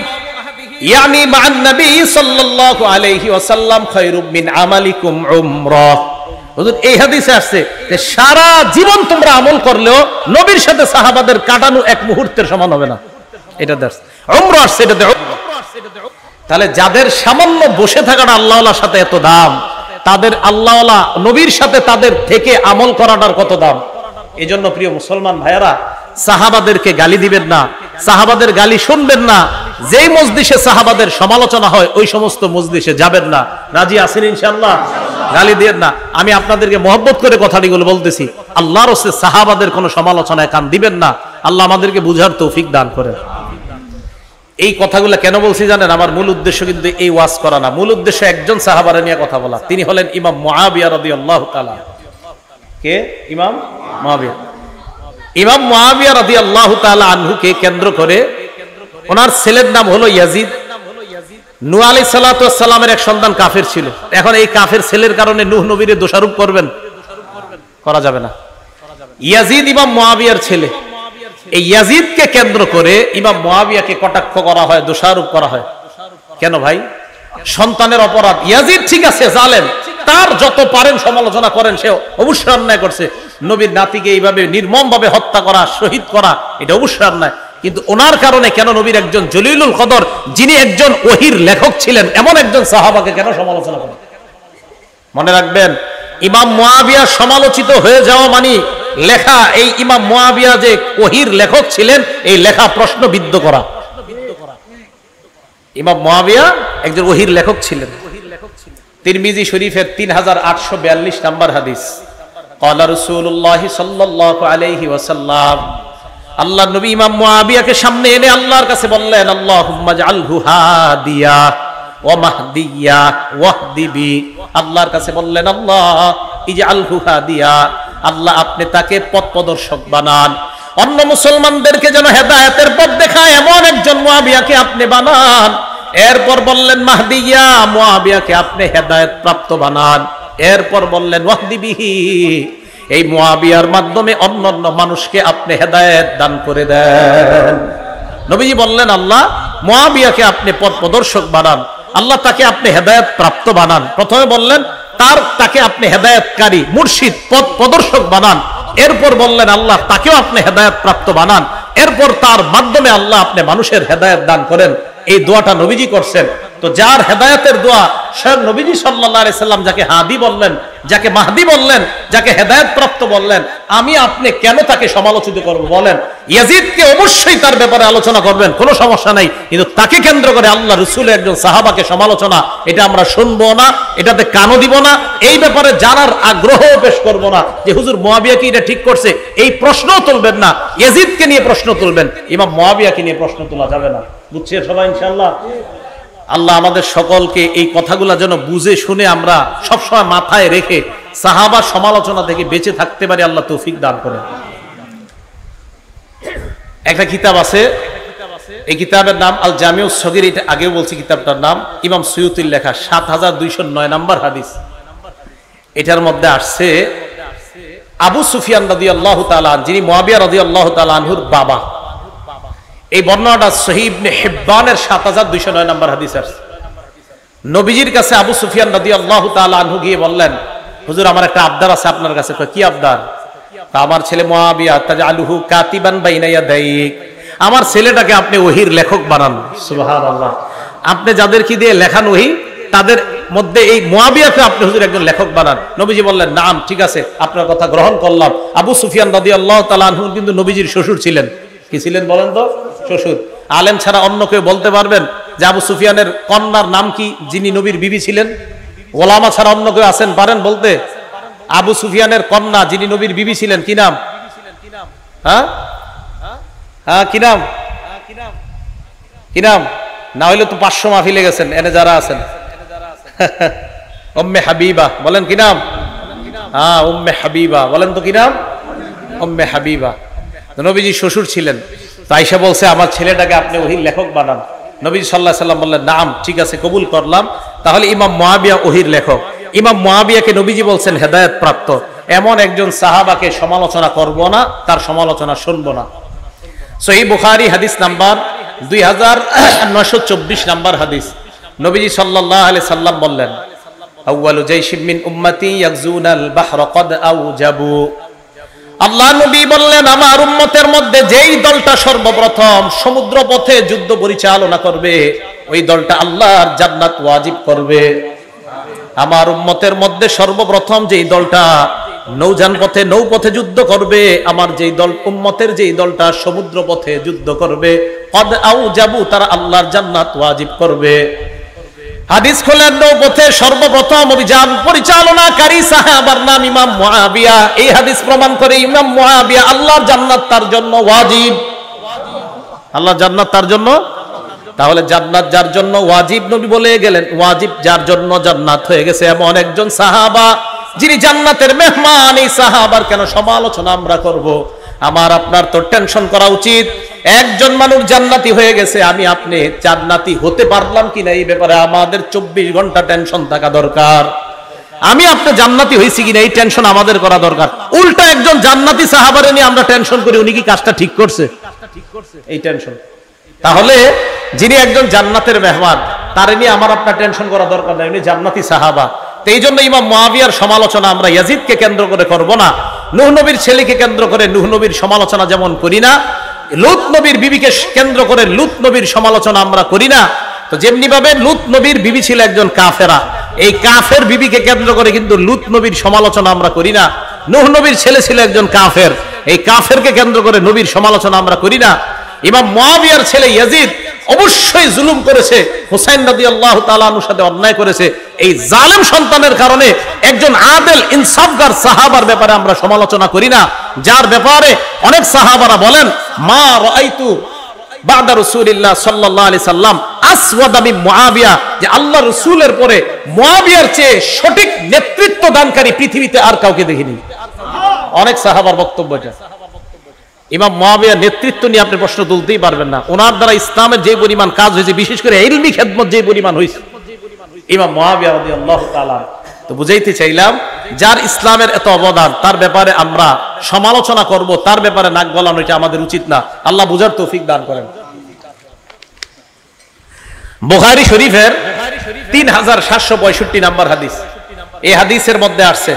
Speaker 1: ইয়ানি মা'আন নবী সাল্লাল্লাহু আলাইহি ওয়াসাল্লাম খায়রুম মিন আমালিকুম উমরা। হুজুর এই হাদিসে আসছে যে সারা জীবন তোমরা আমল করলেও নবীর সাথে সাহাবাদের কাটানো এক মুহূর্তের সমান হবে না। এটা দর্শ উমরা আসছে, এটা তাহলে যাদের সামান্য বসে থাকাটা আল্লাহওয়ালার সাথে এত দাম, তাদের আল্লাহওয়ালা নবীর সাথে তাদের থেকে আমল করাটার কত দাম। এই জন্য প্রিয় মুসলমান ভাইয়েরা, সাহাবাদেরকে গালি দিবেন না, সাহাবাদের গালি শুনবেন না। যেই মজলিসে সাহাবাদের সমালোচনা হয় ওই সমস্ত মজলিসে যাবেন না। রাজি আছেন ইনশাআল্লাহ? গালি দিবেন না। আমি আপনাদেরকে মহব্বত করে কথাটিগুলো বলতেছি। আল্লাহর রাসূল সাহাবাদের কোনো সমালোচনায় কান দিবেন না। আল্লাহ আমাদেরকে বুঝার তৌফিক দান করেন। এই কথাগুলো কেন বলছি জানেন? আমার মূল উদ্দেশ্য কিন্তু এই ওয়াজ করা না, মূল উদ্দেশ্য একজন সাহাবারে নিয়ে কথা বলা। তিনি হলেন ইমাম মুআবিয়া রাদিয়াল্লাহু তাআলা। কে? ইমাম মুআবিয়া। ইমাম মুআবিয়া রাদিয়াল্লাহু তাআলা আনহুকে কেন্দ্র করে, ওনার ছেলের নাম হলো ইয়াজিদ। নূহ আলাইহিস সালাতু ওয়াস সালামের এক সন্তান কাফের ছিল। এখন এই কাফের ছেলের কারণে নূহ নবীরে দোষারোপ করবেন? করা যাবে না। ইয়াজিদ ইমাম মুআবিয়ার ছেলে। এই ইয়াজিদকে কেন্দ্র করে ইমাম মুআবিয়াকে কটাক্ষ করা হয়, দোষারোপ করা হয়। কেন ভাই? সন্তানের অপরাধ। ইয়াজিদ ঠিক আছে জালেম, তার যত পারেন সমালোচনা করেন, সে অবশ্যই অন্যায় করছে। নবীর নাতিকে এইভাবে নির্মমভাবে হত্যা করা, শহীদ করা, এটা অবশ্যই অন্যায়। কিন্তু ওনার কারণে কেন নবীর একজন জলিলুল কদর, যিনি একজন ওহীর লেখক ছিলেন, এমন একজন সাহাবাকে কেন সমালোচনা করেন? মনে রাখবেন, ইমাম মুআবিয়া সমালোচিত হয়ে যাওয়া মানে লেখা, এই ইমাম মুআবিয়া যে ওহীর লেখক ছিলেন, এই লেখা প্রশ্নবিদ্ধ করা। ইমাম মুআবিয়া একজন ওহীর লেখক ছিলেন। তিরমিজি শরীফের 3842 নাম্বার হাদিস। ক্বালা রাসূলুল্লাহ সাল্লাল্লাহু আলাইহি ওয়াসাল্লাম, আল্লাহর নবী ইমাম মুআবিয়াকে সামনে এনে আল্লাহর কাছে বললেন, আল্লাহুম্মা জাআলহু হাদিয়া ওয়া মাহদিয়া ওয়াহদি বি। আল্লাহর কাছে বললেন, আল্লাহ ইজআলহু হাদিয়া, আল্লাহ আপনি তাকে পথ প্রদর্শক বানান, অন্য মুসলমানদেরকে যেন হেদায়েতের পথ দেখায় এমন একজন মুআবিয়াকে আপনি বানান। এরপর বললেন মাহদিয়া, মুআবিয়াকে আপনি হেদায়েত প্রাপ্ত বানান। এরপর বললেন ওয়াহদি বিহি, এই মুআবিয়ার মাধ্যমে অন্যান্য মানুষকে আপনি হেদায়েত দান করে দেন। নবীজি বললেন, আল্লাহ মুআবিয়াকে আপনি পথ প্রদর্শক বানান, আল্লাহ তাকে আপনি হেদায়েত প্রাপ্ত বানান। প্রথমে বললেন তাকে আপনি হেদায়েতকারী, মুর্শিদ, পথ প্রদর্শক বানান। এরপর বললেন আল্লাহ তাকেও আপনি হেদায়েত প্রাপ্ত বানান। এরপর তার মাধ্যমে আল্লাহ আপনি মানুষের হেদায়েত দান করেন। এই দোয়াটা নবীজি করছেন। তো যার হেদায়েতের দোয়া স্বয়ং নবীজি সাল্লাল্লাহু আলাইহি সাল্লাম যাকে হাদি বললেন, যাকে মাহদি বললেন, যাকে হেদায়েত প্রাপ্ত বললেন, আমি আপনি কেন তাকে সমালোচিত করব? বলেন, ইয়াজিদকে অবশ্যই তার ব্যাপারে আলোচনা করবেন, কোনো সমস্যা নাই, কিন্তু তাকে কেন্দ্র করে আল্লাহ রাসূলের একজন সাহাবাকে সমালোচনা, এটা আমরা শুনবো না, এটাতে কানও দিব না। এই ব্যাপারে জানার আগ্রহও পেশ করব না যে হুজুর মুআবিয়া কি এটা ঠিক করছে, এই প্রশ্নও তুলবেন না। ইয়াজিদকে নিয়ে প্রশ্ন তুলবেন, ইমাম মুআবিয়াকে নিয়ে প্রশ্ন তোলা যাবে না। বুঝছেন সবাই ইনশাআল্লাহ? আল্লাহ আমাদের সকলকে এই কথাগুলা যেন বুঝে শুনে আমরা সবসময় মাথায় রেখে সাহাবার সমালোচনা থেকে বেঁচে থাকতে পারি, আল্লাহ তৌফিক দান করেন। একটা কিতাব আছে, এই কিতাবের নাম আল জামিউস সগীর। এটা আগেও বলছি, কিতাবটার নাম ইমাম সুয়ুতির লেখা, 7209 নাম্বার হাদিস। এটার মধ্যে আসছে আবু সুফিয়ান রাদিয়াল্লাহু তাআলা, যিনি মুআবিয়া রাদিয়াল্লাহু তাআলা আনহুর বাবা। এই বর্ণনাটা সহিহ ইবনে হিব্বানের 7209 নাম্বার হাদিস আছে। নবীজির কাছে আবু সুফিয়ান রাদিয়াল্লাহু তাআলা আনহু গিয়ে বললেন, হুজুর আমার একটা আবদার আছে আপনার কাছে। কি আবদার? আমার ছেলে মুআবিয়া তাজআলুহু কাতিবান বাইনা ইয়াদাইক, আমার ছেলেটাকে আপনি ওহির লেখক বানান। সুবহানাল্লাহ। আপনি যাদেরকে দিয়ে লেখান ওহি, তাদের মধ্যে এই মুয়াবিয়াকে আপনি হুজুর একজন লেখক বানান। নবীজি বললেন, নাম, ঠিক আছে, আপনার কথা গ্রহণ করলাম। আবু সুফিয়ান রাদিয়াল্লাহু তাআলা আনহু কিন্তু নবীজির শ্বশুর ছিলেন। কি ছিলেন বলেন তো? শ্বশুর। আলেম ছাড়া অন্য কেউ বলতে পারবেন যে আবু সুফিয়ানের কন্যার নাম কি, যিনি নবীর বিবি ছিলেন? ওলামা ছাড়া অন্য কেউ আছেন পারেন বলতে? আবু সুফিয়ানের কন্যা যিনি নবীর বিবি ছিলেন, কি নাম? হ্যাঁ হ্যাঁ, কি নাম? কি নাম? না হইলে তো 500 মাহফিলে গেছেন এনে যারা আছেন। উম্মে হাবিবা, বলেন কি নাম? হ্যাঁ, উম্মে হাবিবা, বলেন তো কি নাম? উম্মে হাবিবা। নবীজি শ্বশুর ছিলেন। তো আয়েশা বলছে, আমার ছেলেটাকে আপনি ওহির লেখক বানান। নবী সাল্লাল্লাহু আলাইহি সাল্লাম বললেন, নাম, ঠিক আছে, কবুল করলাম। তাহলে ইমাম মুয়াবিয়া ওহির লেখক। ইমাম মুয়াবিয়াকে নবীজি বলছেন হেদায়েত প্রাপ্ত। এমন একজন সাহাবাকে সমালোচনা করব না, তার সমালোচনা শুনবো না। সহিহ বুখারী হাদিস নাম্বার 2924 নাম্বার হাদিস। নবীজি সাল্লাল্লাহু আলাইহি সাল্লাম বললেন, আউয়ালু জাইশিম মিন উম্মতি ইয়াগজুনাল বাহরা ক্বাদ আওজাবু। আল্লাহ নবী বললেন, আমার উম্মতের মধ্যে যেই দলটা সর্বপ্রথম সমুদ্র পথে যুদ্ধ পরিচালনা করবে, ওই দলটা আল্লাহর জান্নাত ওয়াজিব করবে। আমার উম্মতের মধ্যে সর্বপ্রথম যেই দলটা নৌযান পথে, নৌপথে যুদ্ধ করবে, আমার যেই দল, উম্মতের যেই দলটা সমুদ্র পথে যুদ্ধ করবে, ক্বাদ আওজাবু, তারা আল্লাহর জান্নাত ওয়াজিব করবে। হাদিস খোলেন, নৌপথে সর্বপ্রথম অভিযান পরিচালনাকারী সাহাবার নাম ইমাম মুয়াবিয়া। এই হাদিস প্রমাণ করে ইমাম মুয়াবিয়া আল্লাহর জান্নাত তার জন্য ওয়াজিব। আল্লাহর জান্নাত তার জন্য। তাহলে জান্নাত যার জন্য ওয়াজিব, নবী বলে গেলেন, ওয়াজিব যার জন্য জান্নাত হয়ে গেছে এমন একজন সাহাবা যিনি জান্নাতের মেহমান। এই সাহাবার কেন সমালোচনা আমরা করব? আমার আপনার তো টেনশন করা উচিত। একজন মানুষ জান্নাতি হয়ে গেছে, আমি আপনি জান্নাতি হতে পারলাম কিনা এই ব্যাপারে আমাদের 24 ঘন্টা টেনশন থাকা দরকার। আমি আপনি জান্নাতি হয়েছি কিনা এই টেনশন আমাদের করা দরকার। উল্টা একজন জান্নাতি সাহাবারে নিয়ে আমরা টেনশন করি, উনি কি কাজটা ঠিক করছে, এই টেনশন। তাহলে যিনি একজন জান্নাতের মেহমান, তারে নিয়ে আমার আপনার টেনশন করা দরকার নাই, উনি জান্নাতি সাহাবা। এই জন্য ইমাম মুয়াবিয়ার সমালোচনা আমরা ইয়াজিদকে কেন্দ্র করে করব না। নূহ নবীর ছেলেকে কেন্দ্র করে নূহ নবীর সমালোচনা যেমন করি না, লূত নবীর বিবিকে কেন্দ্র করে লূত নবীর সমালোচনা আমরা করি না। তো যেমনি ভাবে লূত নবীর বিবি ছিল একজন কাফেরা, এই কাফের বিবিকে কেন্দ্র করে কিন্তু লূত নবীর সমালোচনা আমরা করি না। নূহ নবীর ছেলে ছিল একজন কাফের, এই কাফেরকে কেন্দ্র করে নবীর সমালোচনা আমরা করি না। ইমাম মুয়াবিয়ার ছেলে ইয়াজিদ অবশ্যই জুলুম করেছে, হুসাইন রাদিয়াল্লাহু তাআলা আনহুর সাথে অন্যায় করেছে। এই জালেম সন্তানের কারণে একজন আদেল ইনসাফগার সাহাবার ব্যাপারে আমরা সমালোচনা করি না, যার ব্যাপারে অনেক সাহাবারা বলেন, মা রাআইতু বাদা রাসূলিল্লাহ সাল্লাল্লাহু আলাইহি সাল্লাম আসওয়াদা মিন মুয়াবিয়া, যে আল্লাহর রাসূলের পরে মুয়াবিয়ার চেয়ে সঠিক নেতৃত্ব দানকারী পৃথিবীতে আর কাউকে দেখিনি। অনেক সাহাবার বক্তব্য এটা। ইমাম মুয়াবিয়ার নেতৃত্ব নিয়ে আপনি প্রশ্ন তুলতেই পারবেন না। ওনার দ্বারা ইসলামের যে পরিমাণ কাজ হয়েছে, বিশেষ করে ইলমি খেদমত যে পরিমাণ হয়েছে, ইমাম মুয়াবিয়া রাদিয়াল্লাহু তাআলা। তো বুঝাইতে চাইলাম, যার ইসলামের এত অবদান, তার ব্যাপারে আমরা সমালোচনা করব, তার ব্যাপারে নাক গলানো এটা আমাদের উচিত না। আল্লাহ বুঝার তৌফিক দান করেন। বুখারী শরীফের 3765 নাম্বার হাদিস। এই হাদিসের মধ্যে আসছে,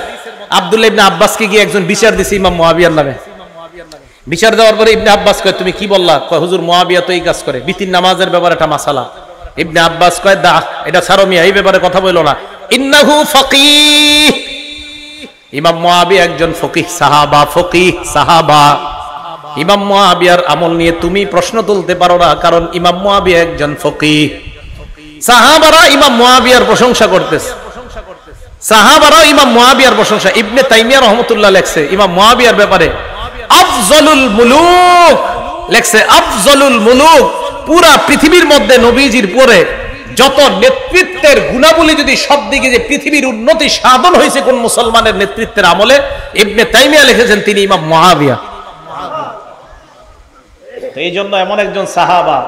Speaker 1: আব্দুল্লাহ ইবনে আব্বাসকে গিয়ে একজন বিচার দিছে ইমাম মুয়াবিয়ার নামে। বিচার দেওয়ার পরে ইবনে আব্বাস কয়, তুমি কি বললা? কয়, হুজুর মুয়াবিয়া তো এই কাজ করে, বিতির নামাজের ব্যাপারে একটা মাসালা। ইবনে আব্বাস কয়, দা এটা ছাড়ো মিয়া, এই ব্যাপারে কথা বইলো না। ইন্নাহু ফাকিহ, ইমাম মুয়াবিয়া একজন ফকিহ সাহাবা, ফকিহ সাহাবা। ইমাম মুয়াবিয়ার আমল নিয়ে তুমি প্রশ্ন তুলতে পারো না, কারণ ইমাম মুয়াবিয়া একজন ফকিহ। সাহাবারা ইমাম মুয়াবিয়ার প্রশংসা করতেছে, সাহাবারা ইমাম মুয়াবিয়ার প্রশংসা। ইবনে তাইমিয়া রাহমাতুল্লাহ লেখছে ইমাম মুয়াবিয়ার ব্যাপারে, আফজলুল মুলুক লেখছে, আফজলুল মুলুক। পুরা পৃথিবীর মধ্যে নবীজির পরে যত নেতৃত্বের গুণাবলী যদি সব দিকে, যে পৃথিবীর উন্নতি সাধন হয়েছে কোন মুসলমানের নেতৃত্বের আমলে, ইবনে তাইমিয়া লিখেছেন তিনি ইমাম মুয়াবিয়া। এই জন্য এমন একজন সাহাবা,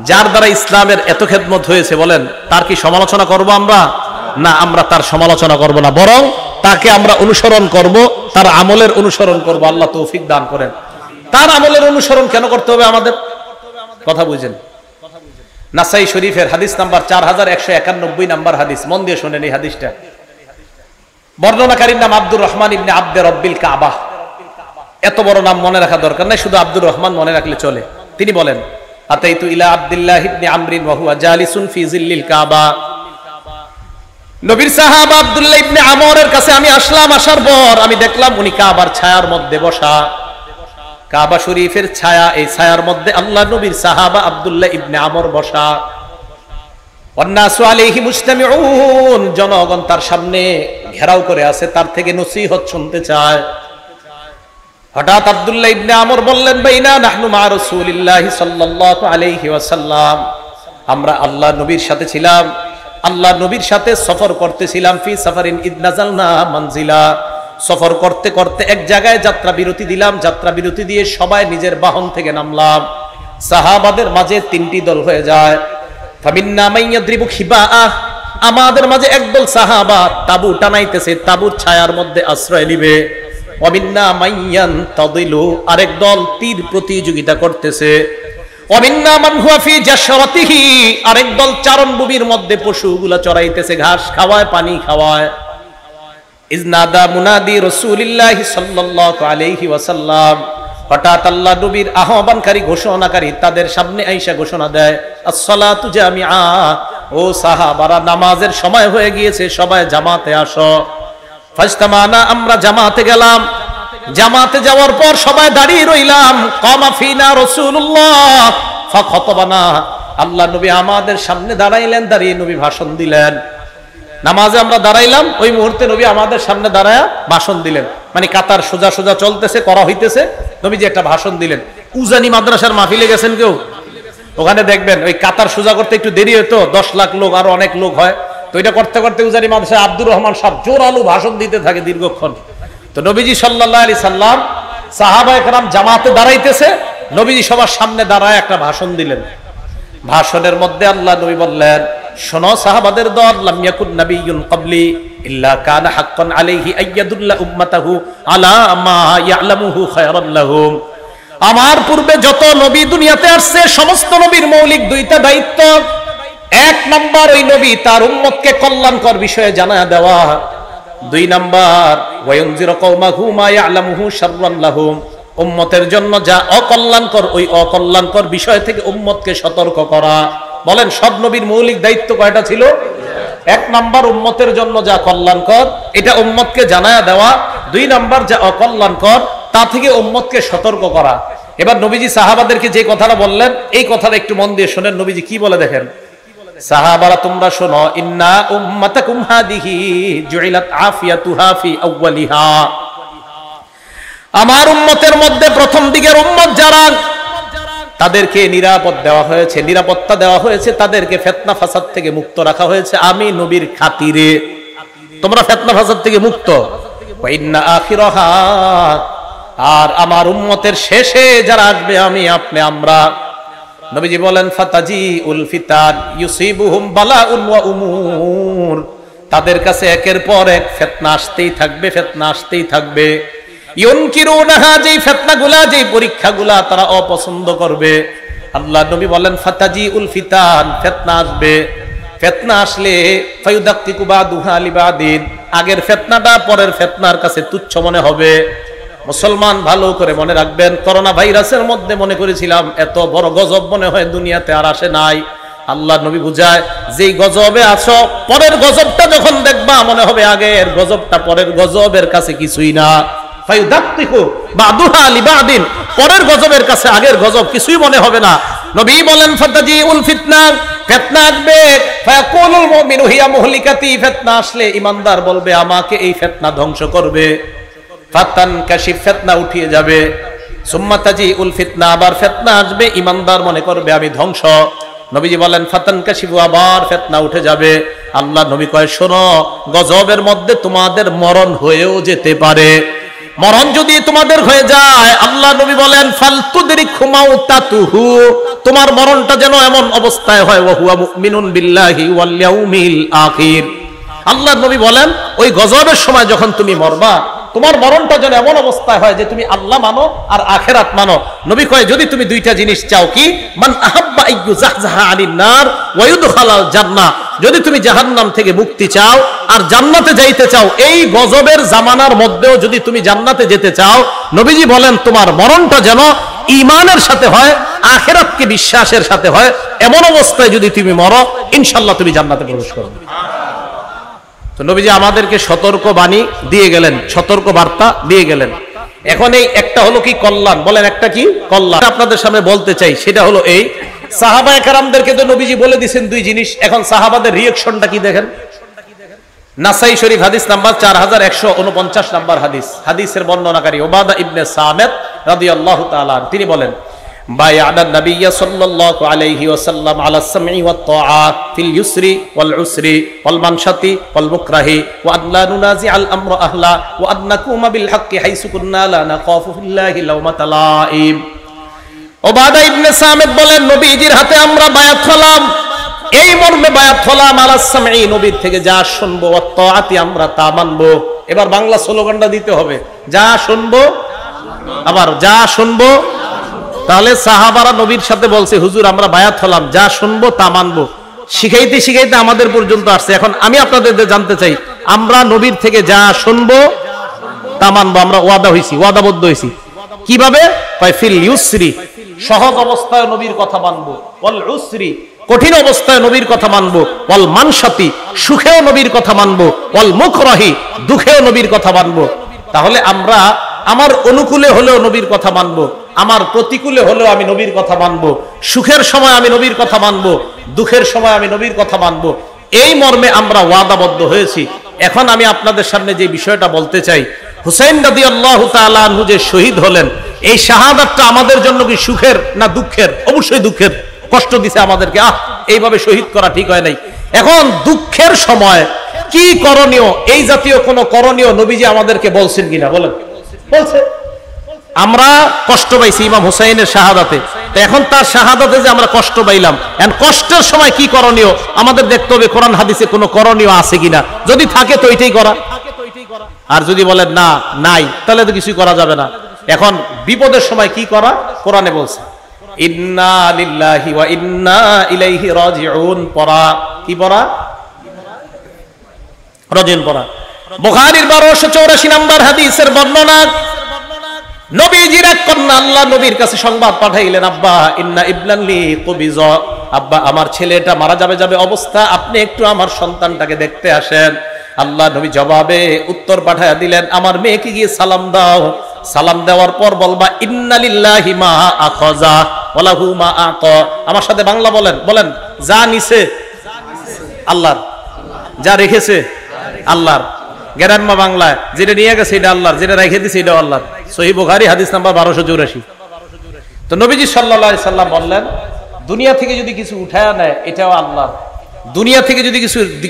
Speaker 1: যার দ্বারা ইসলামের এত খেদমত হয়েছে, বলেন তার কি সমালোচনা করব আমরা? না, আমরা তার সমালোচনা করব না, বরং তাকে আমরা অনুসরণ করব, তার আমলের অনুসরণ করব। আল্লাহ তৌফিক দান করেন। তার আমলের অনুসরণ কেন করতে হবে আমাদের? কথা বুঝেন। নাসাই শরীফের হাদিস নাম্বার 4191 নাম্বার হাদিস, মন দিয়ে শুনেন এই হাদিসটা। বর্ণনাকারীর নাম আব্দুর রহমান ইবনে আব্দে রব্বিল কাবা। এত বড় নাম মনে রাখা দরকার নাই, শুধু আব্দুর রহমান মনে রাখলে চলে। তিনি বলেন, আতাইতু ইলা আব্দুল্লাহ ইবনে আমর ওয়া হুয়া জালিসুন ফি জিল্লিল কাবা। নবীর সাহাবা আব্দুল্লাহ ইবনে আমরের কাছে আমি আসলাম, আসার পর আমি দেখলাম উনি কাবার ছায়ার মধ্যে বসা। কাবা শরীফের ছায়া, এই ছায়ার মধ্যে আল্লাহ নবীর সাহাবা আব্দুল্লাহ ইবনে আমর বসা। ওয়ান্নাসু আলাইহি মুজতামিউন, জনগণ তার সামনে ঘেরাও করে আছে, তার থেকে নসিহত শুনতে চায়। হঠাৎ আব্দুল্লাহ ইবনে আমর বললেন, বাইনা নাহনু মা রাসূলিল্লাহি সাল্লাল্লাহু আলাইহি ওয়াসাল্লাম, আমরা আল্লাহ নবীর সাথে ছিলাম, আল্লাহ নবীর সাথে সফর করতেছিলাম। ফি সাফারিন ইদ নাযালনা মানজিলা, সফর করতে করতে এক জায়গায় যাত্রা বিরতি দিলাম, যাত্রা বিরতি দিয়ে সবাই নিজের বাহন থেকে নামলাম। সাহাবাদের মাঝে তিনটি দল হয়ে যায়। ফামিন্না মাইয়াদ্রিবু খিবাআ, আমাদের মাঝে একদল সাহাবা তাবু টানাইতেছে, তাবুর ছায়ার মধ্যে আশ্রয় নিবে। ওয়ামিন্না মাইয়ান তাদিলু, আরেক দল তীর প্রতিযোগিতা করতেছে। ওয়ামিন্না মান হুয়া ফি জাশরাতিহি, আরেক দল চারণভূমির মধ্যে পশুগুলা চরাইতেছে, ঘাস খাওয়ায়, পানি খাওয়ায়। ইজনাদা মুনাদি রাসূলিল্লাহি সাল্লাল্লাহু আলাইহি ওয়াসাল্লাম, হঠাৎ আল্লাহ নবীর আহ্বানকারী ঘোষণাকারী তাদের সামনে আইসা ঘোষণা দেয়, আসসালাতু জামিআ, ও সাহাবারা নামাজের সময় হয়ে গিয়েছে, সবাই জামাতে আসো। ফাজতামানা, আমরা জামাতে গেলাম। জামাতে যাওয়ার পর সবাই দাঁড়িয়ে রইলাম। কামা ফিনা রাসূলুল্লাহ ফাখাতাবানা, আল্লাহ নবী আমাদের সামনে দাঁড়াইলেন, দাঁড়িয়ে নবী ভাষণ দিলেন। নামাজে আমরা দাঁড়াইলাম, ওই মুহূর্তে নবী আমাদের সামনে দাঁড়ায়া ভাষণ দিলেন। মানে কাতার সোজা সোজা চলতেছে, করা হইতেছে, নবীজি একটা ভাষণ দিলেন। উজানি মাদ্রাসার মাহফিলে গেছেন কেউ? ওখানে দেখবেন ওই কাতার সোজা করতে একটু দেরি হতো, 10 লাখ লোক আরো অনেক লোক হয়, তো এটা করতে করতে উজানি মাদ্রাসায় আব্দুর রহমান সাহেব জোরালো ভাষণ দিতে থাকে দীর্ঘক্ষণ। তো নবীজি সাল্লাল্লাহু আলাইহি সাল্লাম, সাহাবায়ে কেরাম জামাতে দাঁড়াইতেছে, নবীজি সবার সামনে দাঁড়ায় একটা ভাষণ দিলেন। ভাষণের মধ্যে আল্লাহ নবী বললেন, শোনো সাহাবাদের দল, লাম ইয়াকুন নাবিয়্যুন ক্বাবলি ইল্লা কানা হাক্কান আলাইহি আইয়াদুল্লা উম্মাতাহু আলা মা ইয়ালামুহু খায়রান লাহুম। আমার পূর্বে যত নবী দুনিয়াতে আসছে, সমস্ত নবীর মৌলিক দুইটা দায়িত্ব। এক নাম্বার, ওই নবী তার উম্মতকে কল্যাণকর বিষয়ে জানায়া দেওয়া। 2 নাম্বার, ওয়ায়ুনজিরু কওমাহু মা ইয়ালামুহু শাররান লাহুম, উম্মতের জন্য যা অকল্যাণকর, ওই অকল্যাণকর বিষয় থেকে উম্মতকে সতর্ক করা। বলেন সব নবীর মৌলিক দায়িত্ব কয়টা ছিল? 1 নাম্বার, উম্মতের জন্য যা কল্যাণকর এটা উম্মতকে জানায়া দেওয়া। 2 নাম্বার, যা অকল্যাণকর তা থেকে উম্মতকে সতর্ক করা। এবার নবীজি সাহাবাদেরকে যে কথাটা বললেন, এই কথাটা একটু মন দিয়ে শোনেন। নবীজি কি বলে দেখেন, সাহাবারা তোমরা শোনো, ইন্না উম্মাতাকুম হাদিহি জুইলাত আফিয়াতুহা ফি আউয়ালিহা, আমার উম্মতের মধ্যে প্রথম দিকের উম্মত যারা, তাদেরকে নিরাপদ দেওয়া হয়েছে, নিরাপত্তা দেওয়া হয়েছে, তাদেরকে ফিতনা ফাসাদ থেকে মুক্ত রাখা হয়েছে আমি নবীর খাতিরে। তোমরা ফিতনা ফাসাদ থেকে মুক্ত। ওয়া ইন্না আখিরাহা, আর আমার উম্মতের শেষে যারা আসবে আমি আপনি আমরা, নবীজি বলেন ফাতাজি উল ফিতান ইউসিবুহুম বালাউন ওয়া উমুর, তাদের কাছে একের পর এক ফিতনা আসতেই থাকবে, ফিতনা আসতেই থাকবে। ইউনকিরুনাহা, যেই ফিতনাগুলা, যেই পরীক্ষাগুলা তারা অপছন্দ করবে। আল্লাহ নবী বলেন ফাতাজি উল ফিতান, ফিতনা আসবে। ফিতনা আসলে ফায়ুদাক্কিকু বাদুহা লিবাদিন, আগের ফিতনাটা পরের ফিতনার কাছে তুচ্ছ মনে হবে। মুসলমান ভালো করে মনে রাখবেন, করোনা ভাইরাসের মধ্যে মনে করেছিলাম এত বড় গজব মনে হয় দুনিয়াতে আর আসে নাই। আল্লাহ নবী বুঝায়, যেই গজবে আছো, পরের গজবটা যখন দেখবা মনে হবে আগের গজবটা পরের গজবের কাছে কিছুই না। ফায়ুদাক্কিকু বাদুহা লিবাদিন, পরের গজবের কাছে আগের গজব কিছুই মনে হবে না। নবী বলেন ফাতাজিউল ফিতনা, ফিতনা আসবে। ফায়াকুলুল মুমিনু হিয়া মুহলিকাতি, ফিতনা আসলে ঈমানদার বলবে আমাকে এই ফিতনা ধ্বংস করবে। ফাতান কাশিফ, ফিতনা উঠিয়ে যাবে। সুম্মা তাজিউল ফিতনা, আবার ফিতনা আসবে, ঈমানদার মনে করবে আমি ধ্বংস। নবীজি বলেন ফাতান কাশিফু, আবার ফিতনা উঠে যাবে। আল্লাহ নবী কয় শোনো, গজবের মধ্যে তোমাদের মরণ হয়েও যেতে পারে। মরণ যদি তোমাদের হয়ে যায়, আল্লাহ নবী বলেন ফালতুদরিকহু মাউতাতুহু, তোমার মরণটা যেন এমন অবস্থায় হয় ওয়া হুয়া মুমিনুন বিল্লাহি ওয়াল ইয়াউমিল আখির। আল্লাহ নবী বলেন ওই গজবের সময় যখন তুমি মরবা, তোমার মরণটা যেন এমন অবস্থায় হয় যে তুমি আল্লাহ মানো আর আখিরাত মানো। নবী কয় যদি তুমি দুইটা জিনিস চাও, কি? মান আহাব্বা আইয়ুজাহজাহা আনিন নার ওয়া ইউদখালাল জান্নাহ, যদি তুমি জাহান্নাম থেকে মুক্তি চাও আর জান্নাতে যাইতে চাও, এই গজবের জামানার মধ্যেও যদি তুমি জান্নাতে যেতে চাও, নবীজি বলেন তোমার মরণটা যেন ঈমানের সাথে হয়, আখিরাতকে বিশ্বাসের সাথে হয়, এমন অবস্থায় যদি তুমি মরো, ইনশাআল্লাহ তুমি জান্নাতে প্রবেশ করবে। তো নবীজি আমাদেরকে সতর্ক বাণী দিয়ে গেলেন, সতর্ক বার্তা দিয়ে গেলেন। এখন এই একটা হলো কি কল্যাণ, বলেন একটা কি কল্যাণ আপনাদের সামনে বলতে চাই, সেটা হলো এই সাহাবায়ে কেরামদেরকে তো নবীজি বলে দিয়েছেন দুই জিনিস, এখন সাহাবাদের রিঅ্যাকশনটা কি দেখেন। নাসাই শরীফ হাদিস নাম্বার 4149 নাম্বার হাদিস, হাদিসের বর্ণনাকারী উবাদা ইবনে সামিত রাদিয়াল্লাহু তাআলা তিনি বলেন, বায়া'না নবিয়্য সাল্লাল্লাহু আলাইহি ওয়াসাল্লাম আলা সামঈ ওয়াত তাআত ফিল ইউসরি ওয়াল উসরি ওয়াল মানশাতি ওয়াল মুকরাহি ওয়া আন লা নুনাজি'আল আমরা আহলা ওয়া আন নাকুমা বিল হাক্কি হাইসু কুন্না লা নাখাফু ফিল্লাহি লাওমাতা লাঈম। উবাদা ইবনে সামিত বলেন, নবীজির হাতে আমরা বায়াত হলাম, এই মর্মে বায়াত হলাম, আলা সামঈ নবীর থেকে যা শুনবো, ওয়াত তাআতি আমরা তা মানবো। এবার বাংলা স্লোগানটা দিতে হবে, যা শুনবো, আবার যা শুনবো। তাহলে সাহাবারা নবীর সাথে বলছে, হুজুর আমরা বায়াত হলাম, যা শুনবো তা মানবো। শিখাইতে শিখাইতে আমাদের পর্যন্ত আসছে। এখন আমি আপনাদের জানতে চাই, আমরা নবীর থেকে যা শুনবো তা মানবো, আমরা ওয়াদা হইছি, ওয়াদাবদ্ধ হইছি। কিভাবে? ফিল ইউসরি, সহজ অবস্থায় নবীর কথা মানবো, ওয়াল উসরি, কঠিন অবস্থায় নবীর কথা মানবো, ওয়াল মানশাতি, সুখেও নবীর কথা মানবো, ওয়াল মুকরাহি, দুঃখেও নবীর কথা মানবো। তাহলে আমরা আমার অনুকূলে হলেও নবীর কথা মানবো, আমার প্রতিকূলে হলেও আমি নবীর কথা মানবো, সুখের সময় আমি নবীর কথা মানবো, দুঃখের সময় আমি নবীর কথা মানবো। এই মর্মে আমরা ওয়াদাবদ্ধ হয়েছি। এখন আমি আপনাদের সামনে যে বিষয়টা বলতে চাই, হুসাইন রাদিয়াল্লাহু তাআলা আনহু যে শহীদ হলেন, এই শাহাদাতটা আমাদের জন্য কি সুখের না দুঃখের? অবশ্যই দুঃখের, কষ্ট দিছে আমাদেরকে, এইভাবে শহীদ করা ঠিক হয় নাই। এখন দুঃখের সময় কি করণীয়, এই জাতীয় কোন করণীয় নবীজি আমাদেরকে বলছেন কিনা বলেন? বলছে। আমরা কষ্ট পাইছি ইমাম হুসাইনের শাহাদাতে, এখন তার শাহাদাতে যে আমরা কষ্ট পাইলাম, এখন কষ্টের সময় কি করণীয় আমাদের দেখতে হবে, কোরআন হাদিসে কোনো করণীয় আছে কিনা। যদি থাকে তো এটাই করা, আর যদি বলেন না নাই, তাহলে তো কিছুই করা যাবে না। এখন বিপদের সময় কি করা, কোরআনে বলছে ইন্না লিল্লাহি ওয়া ইন্না ইলাইহি রাজিউন পড়া। কি পড়া? রাজিউন পড়া। বুখারীর 1284 নাম্বার হাদিসের বর্ণনা, নবীজির এক কন্যা আল্লাহ নবীর কাছে সংবাদ পাঠাইলেন, আব্বা ইন্না ইবনাল্লি কুবিজ, আব্বা আমার ছেলেটা মারা যাবে অবস্থা, আপনি একটু আমার সন্তানটাকে দেখতে আসেন। আল্লাহ নবী জবাবে উত্তর পাঠায়া দিলেন, আমার মেয়েকে গিয়ে সালাম দাও, সালাম দেওয়ার পর বলবা ইন্না লিল্লাহি মা আখাযা ওয়া লাহু মা আতা। আমার সাথে বাংলা বলেন, বলেন যা নিছে আল্লাহর, যা রেখেছে আল্লাহর। গ্রাম্য বাংলায় যেটা নিয়ে গেছে এটা আল্লাহর, যেটা রেখে দিছে এটা আল্লাহর। সহিহ বুখারী হাদিস নাম্বার 1284। তো নবীজি সাল্লাল্লাহু আলাইহি সাল্লাম বললেন, দুনিয়া থেকে যদি কিছু উঠায়া নেয় এটাও আল্লাহর, দুনিয়া থেকে যদি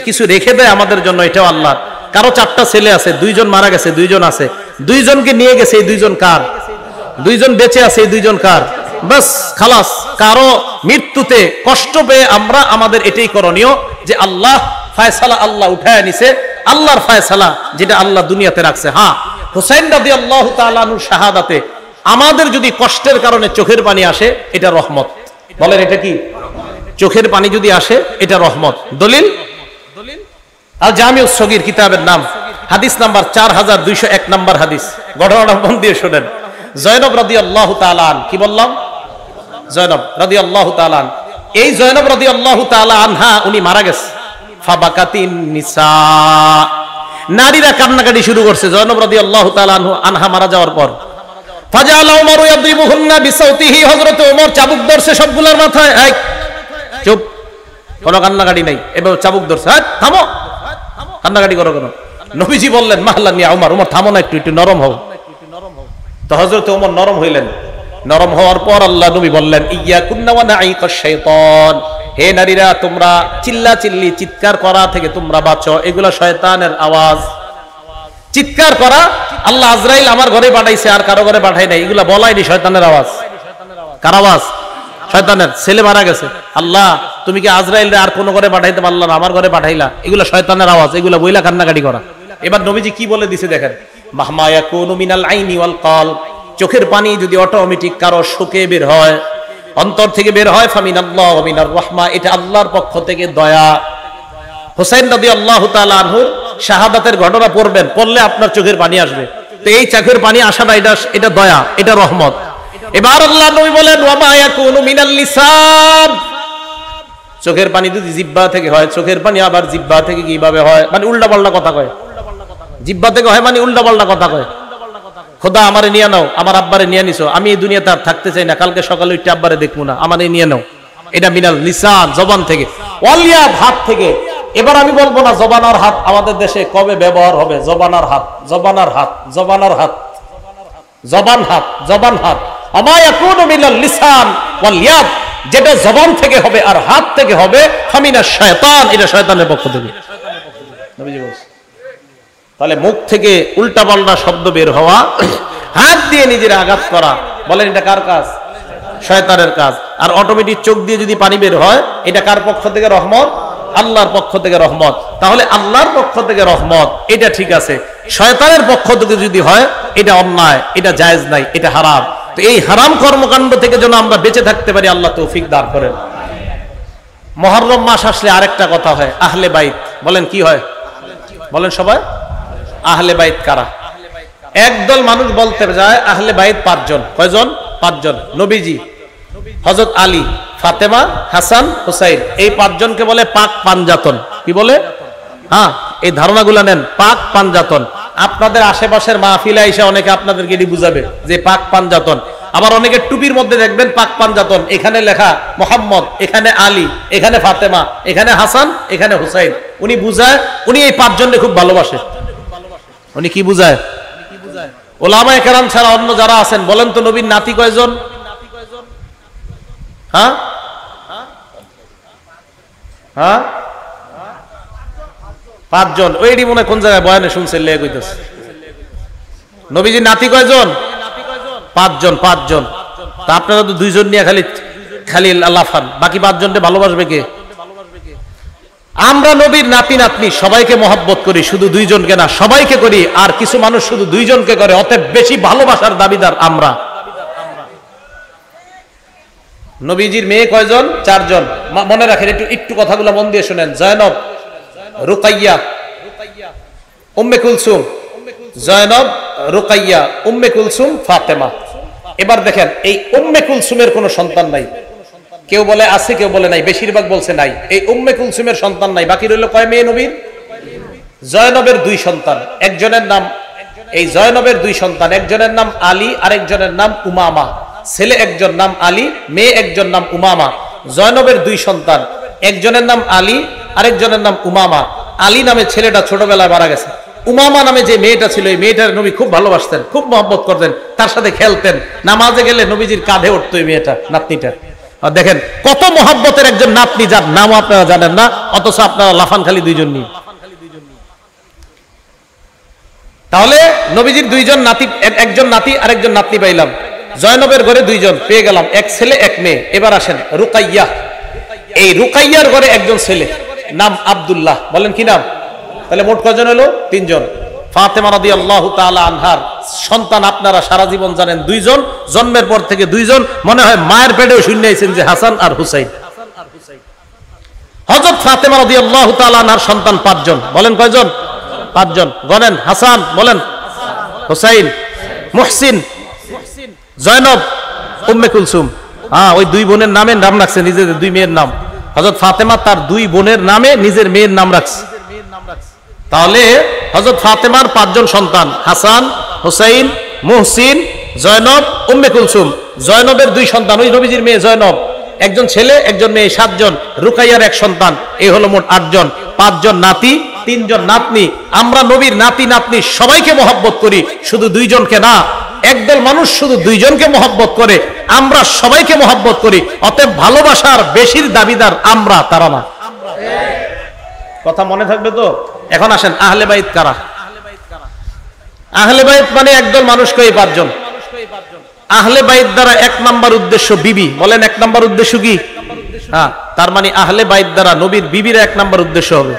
Speaker 1: কিছু রেখে দেয় আমাদের জন্য এটাও আল্লাহর। কারো 4টা ছেলে আছে, 2জন মারা গেছে, 2জন আছে, 2জনকে নিয়ে গেছে, এই 2জন কার? 2জন বেঁচে আছে, এই 2জন কার? বাস খালাস। কারো মৃত্যুতে কষ্ট পেয়ে আমরা আমাদের এটাই করণীয় যে আল্লাহ ফায়সালা, আল্লাহ উঠায় নিছে, আল্লাহর ফায়সালা যেটা আল্লাহ দুনিয়াতে রাখছে। হ্যাঁ, হুসাইন রাদিয়াল্লাহু তাআলা আনহুর শাহাদাতে আমাদের যদি কষ্টের কারণে চোখের পানি আসে, এটা রহমত। বলেন এটা কি? চোখের পানি যদি আসে এটা রহমত। দলিল আল জামিউস সগীর কিতাবের নাম, হাদিস নাম্বার 4201 নাম্বার হাদিস। ঘটনাটা মন দিয়ে শুনেন। জয়নব রাদিয়াল্লাহু তাআলা আন, কি বললাম? জয়নব রাদিয়াল্লাহু তাআলা আন, এই জয়নব রাদিয়াল্লাহু তাআলা আনহা উনি মারা গেছে। ফাবাকাতিন নিসা, নারীরা কান্নাকাটি শুরু করছে জয়নব রাদিয়াল্লাহু তাআলা আনহা মারা যাওয়ার পর। ফাজালা উমর ইয়াদরিবুহুন্না বিসাউতিহি, হযরত ওমর চাবুক ধরছে সবগুলোর মাথায়। এই চুপ, কোনো কান্নাকাটি নাই, এবার চাবুক ধরছে, থামো, কান্নাকাটি করো কেন? নবীজি বললেন মাহলান ইয়া উমর, উমর থামো না, একটু নরম হও। তো হযরত ওমর নরম হইলেন। নরম হওয়ার পর আল্লাহ নবী বললেন, ইয়াকুন্না ওয়া নাঈকাশ শাইতান, হে নারীরা তোমরা চিল্লা চিল্লি চিৎকার করা থেকে তোমরা বাঁচো, এগুলা শয়তানের আওয়াজ। চিৎকার করা আল্লাহ আজরাইল আমার ঘরে পাঠাইছে, আর কারো ঘরে পাঠাই নাই, এগুলা বলাইনি, শয়তানের আওয়াজ। কার আওয়াজ? শয়তানের। ছেলে মারা গেছে, আল্লাহ তুমি কি আজরাইল আর কোন ঘরে পাঠাইতে পারলা না, আমার ঘরে পাঠাইলা, এগুলা শয়তানের আওয়াজ, এগুলা বইলা কান্নাকাটি করা। এবার নবীজি কি বলে দিছে দেখেন, মাহমা ইয়াকুনু মিনাল আইনি ওয়াল কলব, চোখের পানি যদি অটোমেটিক কারো শোকে বের হয়, অন্তর থেকে বের হয়, ফামিনাল্লাহ ওয়া মিনার রাহমা, এটা আল্লাহর পক্ষ থেকে দয়া। হুসাইন রাদিয়াল্লাহু তাআলা আনহুর শাহাদাতের ঘটনা পড়বেন, পড়লে আপনার চোখের পানি আসবে। তো এই চোখের পানি আসাটা এটা দয়া, এটা রহমত। এবার আল্লাহ নবী বলেন ওয়া মা ইয়াকুনু মিনাল লিসান, চোখের পানি যদি জিহ্বা থেকে হয়, চোখের পানি আবার জিহ্বা থেকে কিভাবে হয়, মানে উল্টা পাল্টা কথা কয়। জিহ্বা থেকে হয় মানে উল্টা পাল্টা কথা কয়। খোদা আমারে নিয়ে নাও, আমার আব্বারে নিয়ে নিছো, আমি এই দুনিয়াতে আর থাকতে চাই না, কালকে সকালে উঠে আব্বারে দেখবো না, আমারে নিয়ে নাও। এটা মিনাল লিসান, জবান থেকে। ওয়ালিয়াদ, হাত থেকে। এবার আমি বলবো না জবান আর হাত আমাদের দেশে কবে ব্যবহার হবে, জবান আর হাত, জবান আর হাত, জবান আর হাত, জবান হাত, জবান হাত। আমা ইয়াকুনু মিনাল লিসান ওয়াল ইয়াদ, যেটা জবান থেকে হবে আর হাত থেকে হবে, ফামিনাশ শয়তান, এটা শয়তানের পক্ষ থেকে। নবীজি বলেন তাহলে মুখ থেকে উল্টা পাল্টা শব্দ বের হওয়া, হাত দিয়ে নিজের আঘাত করা, বলেন এটা কার কাজ? শয়তানের কাজ। আর অটোমেটিক চোখ দিয়ে যদি পানি বের হয়, এটা কার পক্ষ থেকে রহমত? আল্লাহর পক্ষ থেকে রহমত। তাহলে আল্লাহর পক্ষ থেকে রহমত, এটা ঠিক আছে। শয়তানের পক্ষ থেকে যদি হয়, এটা অন্যায়, এটা জায়েজ নাই, এটা হারাম। তো এই হারাম কর্মকাণ্ড থেকে যেন আমরা বেঁচে থাকতে পারি, আল্লাহ তৌফিক দান করেন। মুহররম মাস আসলে আরেকটা কথা হয়, আহলে বাইত। বলেন কি হয়? বলেন সবাই, আহলে বাইত কারা? একদল মানুষ বলতে যায় আহলে বাইত 5 জন। কয়জন? 5 জন। নবীজি, হযরত আলী, ফাতেমা, হাসান, হুসাইন, এই 5 জনকে বলে পাক পাঞ্জাতন। কি বলে? হ্যাঁ, এই ধারণাগুলো নেন, পাক পাঞ্জাতন। আপনাদের আশেপাশের মাহফিলে আইসা অনেকে আপনাদেরকে এটি বুঝাবে যে পাক পাঞ্জাতন। আবার অনেকে টুপির মধ্যে দেখবেন পাক পাঞ্জাতন, এখানে লেখা মোহাম্মদ, এখানে আলী, এখানে ফাতেমা, এখানে হাসান, এখানে হুসাইন। উনি বুঝায় উনি এই 5 জনকে খুব ভালোবাসে। উনি কি বুঝায়? ওলামায়ে কেরাম ছাড়া অন্য যারা আছেন বলেন তো নবীর নাতি কয়জন? হ্যাঁ হ্যাঁ 5 জন। ওইটি মনে কোন জায়গায় বয়ানে শুনছেন, লেগে কইতেছে। নবীজির নাতি কয়জন? 5 জন। 5 জন। তা আপনারা তো 2 জন নিয়ে খালি লাফান, বাকি 5 জনকে ভালোবাসবে কে? আমরা নবীর নাতি নাতনি সবাইকে মহব্বত করি, শুধু 2 জনকে না, সবাইকে করি। আর কিছু মানুষ শুধু 2 জনকে করে, অতএব বেশি ভালোবাসার দাবিদার আমরা। নবীজির মেয়ে কয়জন? 4 জন। মনে রাখেন, একটু কথাগুলো মন দিয়ে শুনেন। জয়নব, রুকাইয়া, উম্মে কুলসুম। জয়নব, রুকাইয়া, উম্মে কুলসুম, ফাতেমা। এবার দেখেন, এই উম্মে কুলসুমের কোনো সন্তান নাই। কেউ বলে আছে, কেউ বলে নাই, বেশিরভাগ বলছে নাই। এই উম্মে কুলসুমের সন্তান নাই। বাকি রইল কয় মেয়ে নবীর? জয়নবের 2 সন্তান। একজনের নাম, এই জয়নবের 2 সন্তান, একজনের নাম আলী, আরেকজনের নাম উমামা। ছেলে একজন নাম আলী, মেয়ে একজন নাম উমামা। জয়নবের 2 সন্তান, একজনের নাম আলী, আরেকজনের নাম উমামা। আলী নামে ছেলেটা ছোটবেলায় মারা গেছে। উমামা নামে যে মেয়েটা ছিল, এই মেয়েটার নবী খুব ভালোবাসতেন, খুব মহব্বত করতেন, তার সাথে খেলতেন। নামাজে গেলে নবীজির কাঁধে উঠতো এই মেয়েটা, নাতনিটা। দেখেন কত মহব্বতের একজন নাতনি, যার নাম আপনারা জানেন না, অথচ আপনারা লাফান খালি 2 জন নিয়ে। তাহলে নবীজির 2 জন নাতি, একজন নাতি আরেকজন নাতনি পাইলাম। জয়নবের ঘরে 2 জন পেয়ে গেলাম, এক ছেলে এক মেয়ে। এবার আসেন রুকাইয়া। এই রুকাইয়ার ঘরে একজন ছেলে, নাম আব্দুল্লাহ। বলেন কি নাম? তাহলে মোট কয়জন হলো? 3 জন। ফাতেমা রাদিয়াল্লাহু তাআলা আনহার সন্তান আপনারা সারা জীবন জানেন 2 জন, জন্মের পর থেকে 2 জন। মনে হয় মায়ের পেটেও শুনে আইছেন যে হাসান আর হুসাইন। হযরত ফাতেমা রাদিয়াল্লাহু তাআলা আনহার সন্তান 5 জন। বলেন কয়জন? 5 জন। গণেন। হাসান, বলেন। হুসাইন, মুহসিন, জয়নব, উম্মে কুলসুম। হ্যাঁ, ওই 2 বোনের নামে নাম রাখছে, নিজেদের 2 মেয়ের নাম। হযরত ফাতেমা তার 2 বোনের নামে নিজের মেয়ের নাম রাখছে। তাহলে হযরত ফাতেমার 5 জন সন্তান, হাসান, হুসাইন, মুহসিন, জয়নব, উম্মে কুলসুম। জয়নবের 2 সন্তান, ওই নবীজির মেয়ে জয়নব, একজন ছেলে একজন মেয়ে, 7 জন। রুকাইয়ার 1 সন্তান, এই হলো মোট 8 জন। 5 জন নাতি, 3 জন নাতনি। আমরা নবীর নাতি নাতনি সবাইকে মহব্বত করি, শুধু 2 জনকে না। একদল মানুষ শুধু 2 জনকে মহব্বত করে, আমরা সবাইকে মহব্বত করি। অতএব ভালোবাসার বেশির দাবিদার আমরা, তারা না। কথা মনে থাকবে তো? এখন আসেন আহলে বাইত কারা? আহলে বাইত মানে একদল মানুষকে এই 5 জন। আহলে বাইত দ্বারা 1 নাম্বার উদ্দেশ্য বিবি। বলেন 1 নাম্বার উদ্দেশ্য কি? হ্যাঁ, তার মানে আহলে বাইত দ্বারা নবীর বিবির 1 নাম্বার উদ্দেশ্য হবে।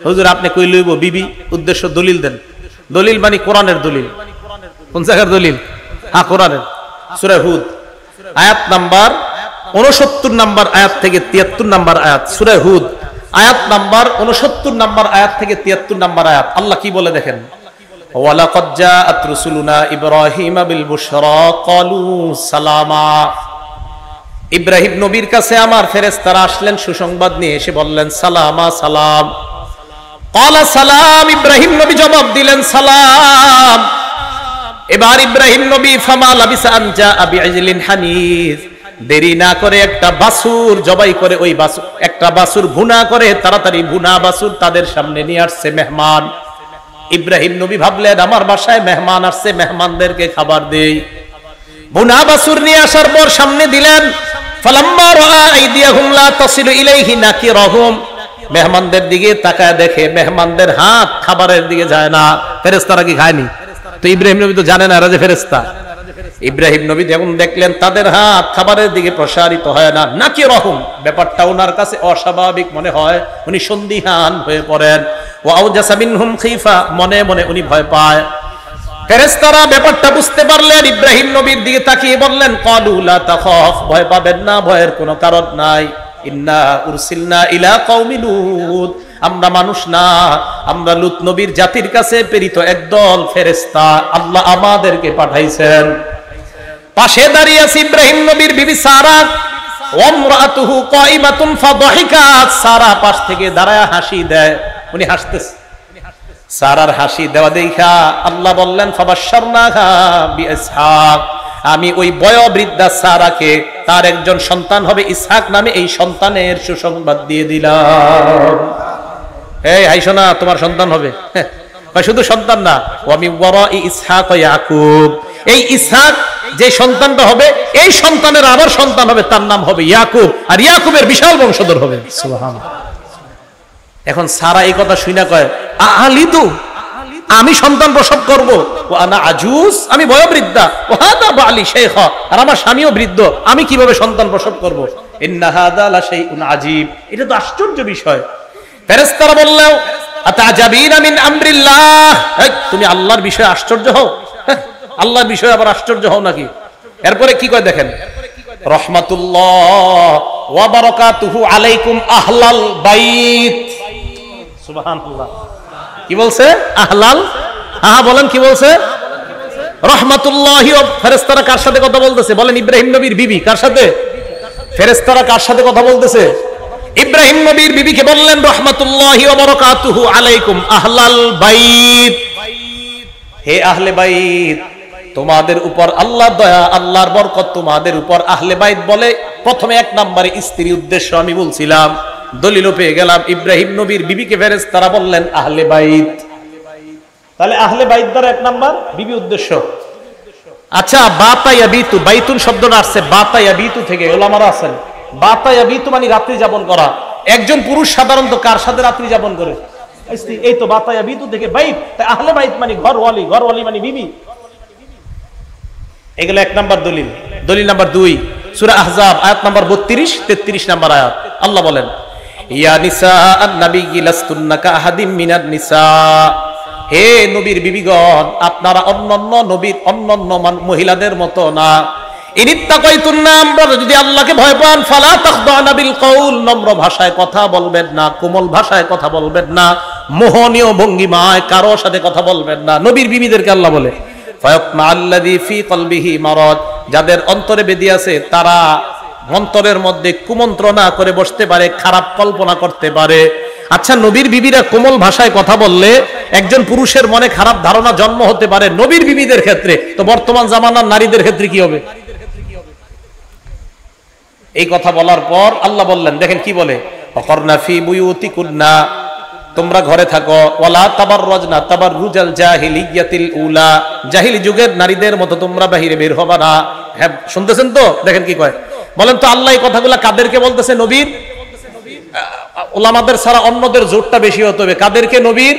Speaker 1: হুজুর আপনি কই লইব বিবি? উদ্দেশ্য দলিল দেন। দলিল মানে কোরআনের দলিল। কোন জায়গার দলিল? হ্যাঁ, কোরআনের। সূরা হুদ আয়াত নাম্বার 69 নাম্বার আয়াত থেকে 73 নাম্বার আয়াত। সূরা হুদ আয়াত নাম্বার 69 নাম্বার আয়াত থেকে 73 নাম্বার আয়াত। আল্লাহ কি বলে দেখেন, ওয়ালাকাদ জাআত রুসুলুনা ইব্রাহিম বিল বুশরা ক্বালু সালামা। ইব্রাহিম নবীর কাছে আমার ফেরেশতারা আসলেন সুসংবাদ নিয়ে, এসে বললেন সালামা সালাম। ক্বালা সালাম, ইব্রাহিম নবী জবাব দিলেন সালাম। এবার ইব্রাহিম নবী ফামা লাবিসা আন জাআ বিআজলিন হানিজ, দেরি না করে একটা বাছুর জবাই করে, ওই বাছুর একটা বাছুর ভুনা করে তাড়াতাড়ি ভুনা বাছুর তাদের সামনে নিয়ে আসছে মেহমান। ইব্রাহিম নবী ভাবলেন আমার বাসায় মেহমান আসছে, মেহমানদেরকে খাবার দেই। ভুনা বাছুর নিয়ে আসার পর সামনে দিলেন। ফালাম্মা রাআ আইদিয়াহুম লা তাসিলু ইলাইহি নাকিরাহুম, মেহমানদের দিকে তাকায় দেখে মেহমানদের হাত খাবারের দিকে যায় না। ফেরেশতারা কি খায়নি? তো ইব্রাহিম নবী তো জানেন এরা যে ফেরেশতা। ইব্রাহিম নবী যখন দেখলেন তাদের হাত খাবারের দিকে প্রসারিত হয় না, নাকিরাহুম, ব্যাপারটা ওনার কাছে অস্বাভাবিক মনে হয়, উনি সন্দিহান হয়ে পড়েন। ওয়া আওজাসা মিনহুম খিফা, মনে মনে উনি ভয় পায়। ফেরেশতারা ব্যাপারটা বুঝতে পারলেন, ইব্রাহিম নবীর দিকে তাকিয়ে বললেন ক্বালু লা তাখাফ, ভয় পাবেন না, ভয়ের কোনো কারণ নাই। ইন্না উরসিলনা ইলা কওমি লূত, আমরা মানুষ না, আমরা লূত নবীর জাতির কাছে প্রেরিত একদল ফেরেশতা, আল্লাহ আমাদেরকে পাঠাইছেন। পাশে দাঁড়িয়ে আছে ইব্রাহিম নবীর বিবি সারা, ওয়া ইমরাতুহু কাইমাতুন ফাদাহিকাত, সারা পাশ থেকে দাঁড়ায় হাসি দেয়, উনি হাসতেছে। সারার হাসি দেওয়া দেখা আল্লাহ বললেন ফাবাশশারনাহা বিইসহাক, আমি ওই বয়োবৃদ্ধা সারাকে তার একজন সন্তান হবে ইসহাক নামে, এই সন্তানের সুসংবাদ দিয়ে দিলাম। এই আইসো না, তোমার সন্তান হবে। শুধু সন্তান না, ওয়া মিন ওয়ারাই ইসহাক ওয়া ইয়াকুব, এই ইসহাক যে সন্তানটা হবে, এই সন্তানের আবার সন্তান হবে, তার নাম হবে ইয়াকুব, আর ইয়াকুবের বিশাল বংশধর হবে। সুবহানাল্লাহ। এখন সারা এই কথা শুনে কয় আলিদু, আমি সন্তান প্রসব করব, ও আনা আজুজ, আমি বয়োবৃদ্ধা, ও হাদা বালি শাইখা, আর আমার স্বামীও বৃদ্ধ, আমি কিভাবে সন্তান প্রসব করব? ইন্না হাদা লা শাইউন আজীব, এটা তো আশ্চর্য বিষয়। ফেরেশতারা বললেন আতাজাবিনা মিন আমরিল্লাহ, তুমি আল্লাহর বিষয়ে আশ্চর্য হও? আল্লাহর বিষয়ে আবার আশ্চর্য হও নাকি? এরপরে কি কয় দেখেন, রহমাতুল্লাহ ওয়া বারাকাতুহু আলাইকুম আহলাল বাইত। সুবহানাল্লাহ। কি বলছে? আহলাল, বলেন কি বলছে? রহমাতুল্লাহি। ফেরেশতারা কার সাথে কথা বলতেছে? বলেন ইব্রাহিম নবীর বিবি। কার সাথে? ফেরেশতারা কার সাথে কথা বলতেছে? ইব্রাহিম নবীর বিবিকে বললেন রহমাতুল্লাহি ওয়া বারাকাতুহু আলাইকুম আহলাল বাইত, হে আহলে বাইত, তোমাদের উপর আল্লাহর দয়া, আল্লাহর বরকত তোমাদের উপর। আহলে বাইত বলে প্রথমে এক নম্বরে স্ত্রী উদ্দেশ্য আমি বলছিলাম, দলিলও পেয়ে গেলাম। ইব্রাহিম নবীর বিবিকে ফেরেশতারা বললেন আহলে বাইত, তাহলে আহলে বাইত দ্বারা এক নাম্বার বিবি উদ্দেশ্য। আচ্ছা, বাতা ইয়াবিতু, বাইতুন শব্দটা আসছে বাতা ইয়াবিতু থেকে, ওলামারা আছেন বাতা ইয়াবিতু মানে রাত্রি যাপন করা। একজন পুরুষ সাধারণত কার সাথে রাত্রি যাপন করে? এই তো বাতা ইয়াবিতু থেকে বাইত, তাই আহলে বাইত মানে ঘরওয়ালি, ঘরওয়ালি মানে বিবি। এগুলো এক নাম্বার দলিল। দলিল নাম্বার 2, সূরা আহজাব আয়াত নাম্বার 32-33 নাম্বার আয়াত, আল্লাহ বলেন ইয়া নিসা আন-নাবিয়্যি লাস্তুন্না কাআহাদিম মিনান নিসা, হে নবীর বিবিগণ, আপনারা অন্যান্য নবীর অন্যান্য মহিলাদের মতো না। ইনিত্তাকাইতুন্না, আমরা যদি আল্লাহকে ভয় পান, ফালা তাখদানা বিল কওল, নম্র ভাষায় কথা বলবেন না, কোমল ভাষায় কথা বলবেন না, মোহনীয় ভঙ্গিমায় কারো সাথে কথা বলবেন না। নবীর বিবিদেরকে আল্লাহ বলে ফায়াতমা আল্লাযী ফী কলবিহি মারাদ, যাদের অন্তরে বেদি আছে তারা অন্তরের মধ্যে কুমন্ত্রণা করে বসতে পারে, খারাপ কল্পনা করতে পারে। আচ্ছা, নবীর বিবিরা কোমল ভাষায় কথা বললে একজন পুরুষের মনে খারাপ ধারণা জন্ম হতে পারে নবীর বিবিদের ক্ষেত্রে, তো বর্তমান জামানার নারীদের ক্ষেত্রে কি হবে? এই কথা বলার পর আল্লাহ বললেন, দেখেন কি বলে, ওয়াকরনা ফী বুয়ুতিকুন্না, তোমরা ঘরে থাকো, ওয়ালা তাবাররাজনা তাবাররুজাল জাহিলিয়াতিল উলা, জাহিলি যুগের নারীদের মতো তোমরা বাহিরে বের হবা না। হ্যাঁ, শুনতেছেন তো? দেখেন কি কয়, বলেন তো আল্লাহ এই কথাগুলো কাদেরকে বলতেছে? নবীর। ওলামাদের ছাড়া অন্যদের জোরটা বেশি হতে হবে। কাদেরকে? নবীর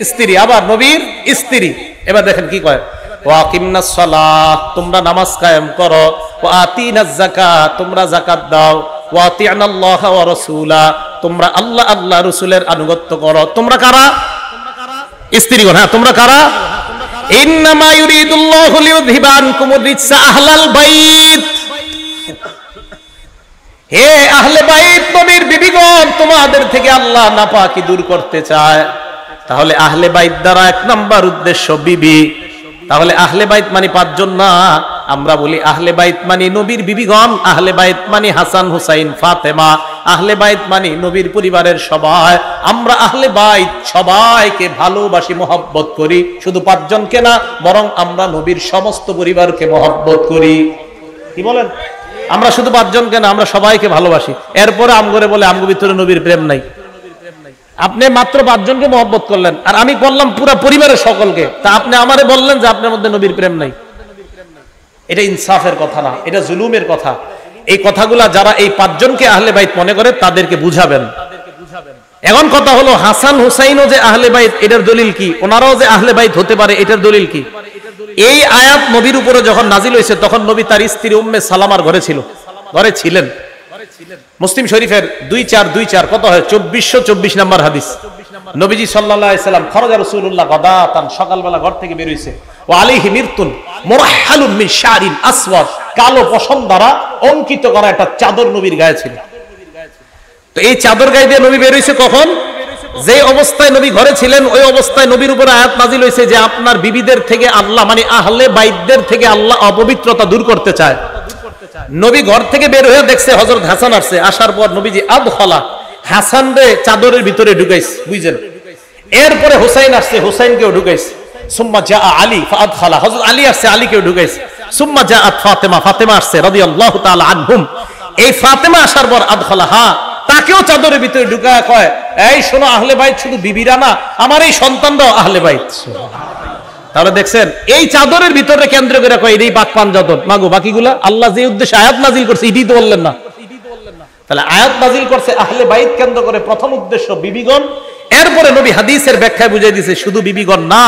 Speaker 1: স্ত্রী, আবার নবীর স্ত্রী। এবার দেখেন কি কয়, ওয়াকিমনাস সালাহ, তোমরা নামাজ কায়েম করো, ওয়া আতিনাজ যাকাত, তোমরা যাকাত দাও, ওয়া আতিনাল্লাহ ওয়া রাসূলা, তোমরা আল্লাহ আল্লাহ রাসূলের আনুগত্য করো। তোমরা কারা? স্ত্রীগণ। হ্যাঁ, তোমরা কারা? ইন্নামা ইউরিদুল্লাহু লিইউযহিবা আনকুমুর রিজসা আহলাল বাইত, হে আহলে বাইত, নবীর বিবিগণ, তোমাদের থেকে আল্লাহ নাপাকি দূর করতে চায়। তাহলে আহলে বাইত দ্বারা 1 নাম্বার উদ্দেশ্য বিবি। তাহলে আহলে বাইত মানে 5 জন না, আমরা বলি আহলে বাইত মানে নবীর বিবিগণ, আহলে বাইত মানে হাসান হুসাইন ফাতেমা, আহলে বাইত মানে নবীর পরিবারের সবাই। আমরা আহলে বাইত সবাইকে ভালোবাসি, মহব্বত করি, শুধু 5 জনকে না, বরং আমরা নবীর সমস্ত পরিবারকে মহব্বত করি। কি বলেন? আমরা শুধু 5 জনকে না, আমরা সবাইকে ভালোবাসি। এরপরে আমগরে বলে আমগো ভিতরে নবীর প্রেম নাই। আপনি মাত্র 5 জনকে মহব্বত করলেন, আর আমি করলাম পুরো পরিবারের সকলকে, তা আপনি আমারে বললেন যে আপনার মধ্যে নবীর প্রেম নাই। এটা ইনসাফের কথা না, এটা জুলুমের কথা। এই কথাগুলা যারা এই 5 জনকে আহলে বাইত মনে করে তাদেরকে বুঝাবেন। এখন কথা হলো, হাসান হুসাইনও যে আহলে বাইত, এটার দলিল কি? ওনারাও যে আহলে বাইত হতে পারে, এটার দলিল কি? এই আয়াত নবীর উপরে যখন নাজিল হয়েছে, তখন নবী তার স্ত্রী উম্মে সালামার ঘরে ছিলেন। মুসলিম শরীফের 2424 কত হয়? 2424 নম্বর হাদিস। নবীজি সাল্লাল্লাহু আলাইহি সাল্লাম খরাজা রাসূলুল্লাহ গাদাতান, সকালবেলা ঘর থেকে বের হইছে। ওয়া আলাইহি মিরতুন মুরাহহালুন মিন শারিন আসওয়াদ, কালো পশম দ্বারা অঙ্কিত করা একটা চাদর নবীর গায়ে ছিল। তো এই চাদর গায়ে দিয়ে নবী বের হইছে কখন? যে অবস্থায় নবী ঘরে ছিলেন, ওই অবস্থায় নবীর উপর আয়াত নাজিল হয়েছে যে আপনার বিবিদের থেকে আল্লাহ, মানে আহলে বাইতদের থেকে আল্লাহ অপবিত্রতা দূর করতে চায়। নবী ঘর থেকে বের হয়ে দেখছে হযরত হাসান আসছে। আসার পর নবীজি আদখালা, হাসান রে চাদরের ভিতরে ঢুকাইছে, বুঝছেন? এরপরে হুসাইন আসছে, হুসাইনকেও ঢুকাইছে। সুম্মা জা আলী ফাআদখালা, হযরত আলী আসছে, আলীকেও ঢুকাইছে। সুম্মা জাআত ফাতেমা, ফাতেমা আসছে রাদিয়াল্লাহু তাআলা আনহুম। এই ফাতেমা আসার পর আদখালাহা, তাকেও চাদরের ভিতরে ঢুকায় কয়, এই শোনো, আহলে বাইত শুধু বিবিরা না, আমার এই সন্তানরাও আহলে বাইত। তাহলে দেখছেন, এই চাদরের ভিতরে কেন্দ্র করে কয় এই পাক পাঞ্জাতন মাগো, বাকিগুলা আল্লাহ যে উদ্দেশ্যে আয়াত নাজিল করছে এটাই তো বললেন না। তাহলে আয়াত নাজিল করছে আহলে বাইত কেন্দ্র করে, প্রথম উদ্দেশ্য বিবিগণ। এরপরে নবী হাদিসের ব্যাখ্যায় বুঝিয়ে দিয়েছে শুধু বিবিগণ না,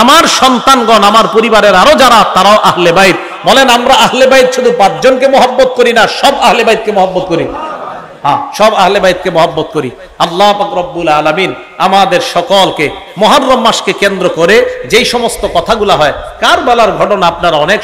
Speaker 1: আমার সন্তানগণ, আমার পরিবারের আরো যারা, তারাও আহলে বাইত। বলেন, আমরা আহলে বাইত শুধু 5 জনকে মহব্বত করি না, সব আহলে বাইতকে মহব্বত করি। হ্যাঁ, সব আহলে বাইতকে মহব্বত করি। আল্লাহ পাক রব্বুল আলামিন আমাদের সকলকে মুহররম মাসকে কেন্দ্র করে যেই সমস্ত কথাগুলো হয়, কারবালার ঘটনা আপনারা অনেক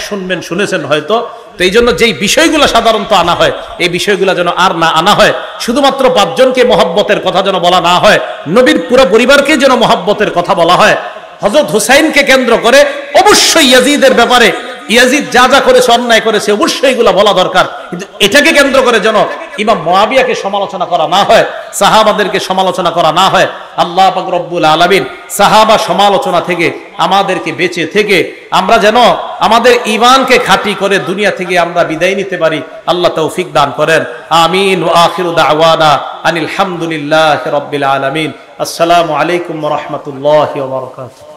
Speaker 1: শুনেছেন হয়তো। তো এই জন্য যেই বিষয়গুলো সাধারণত আনা হয়, এই বিষয়গুলো যেন আর না আনা হয়। শুধুমাত্র 5 জনকে মহব্বতের কথা যেন বলা না হয়, নবীর পুরো পরিবারকে যেন মহব্বতের কথা বলা হয়। হযরত হুসাইনকে কেন্দ্র করে অবশ্যই ইয়াজিদের ব্যাপারে, ইয়াজিদ যা যা করেছে, অন্যায় করেছে, অবশ্যই এগুলো বলা দরকার। কিন্তু এটাকে কেন্দ্র করে যেন ইমাম মুয়াবিয়াকে সমালোচনা করা না হয়, সাহাবাদেরকে সমালোচনা করা না হয়। আল্লাহ পাক রব্বুল আলামিন সাহাবা সমালোচনা থেকে আমাদেরকে বেঁচে থেকে আমরা যেন আমাদের ঈমানকে খাঁটি করে দুনিয়া থেকে আমরা বিদায় নিতে পারি। আল্লাহ তৌফিক দান করেন। আমিন। ওয়া আখিরু দাওয়ানা আনিল হামদুলিল্লাহি রাব্বিল আলামিন। আসসালামু আলাইকুম ওয়া রাহমাতুল্লাহি ওয়া বারাকাতুহু।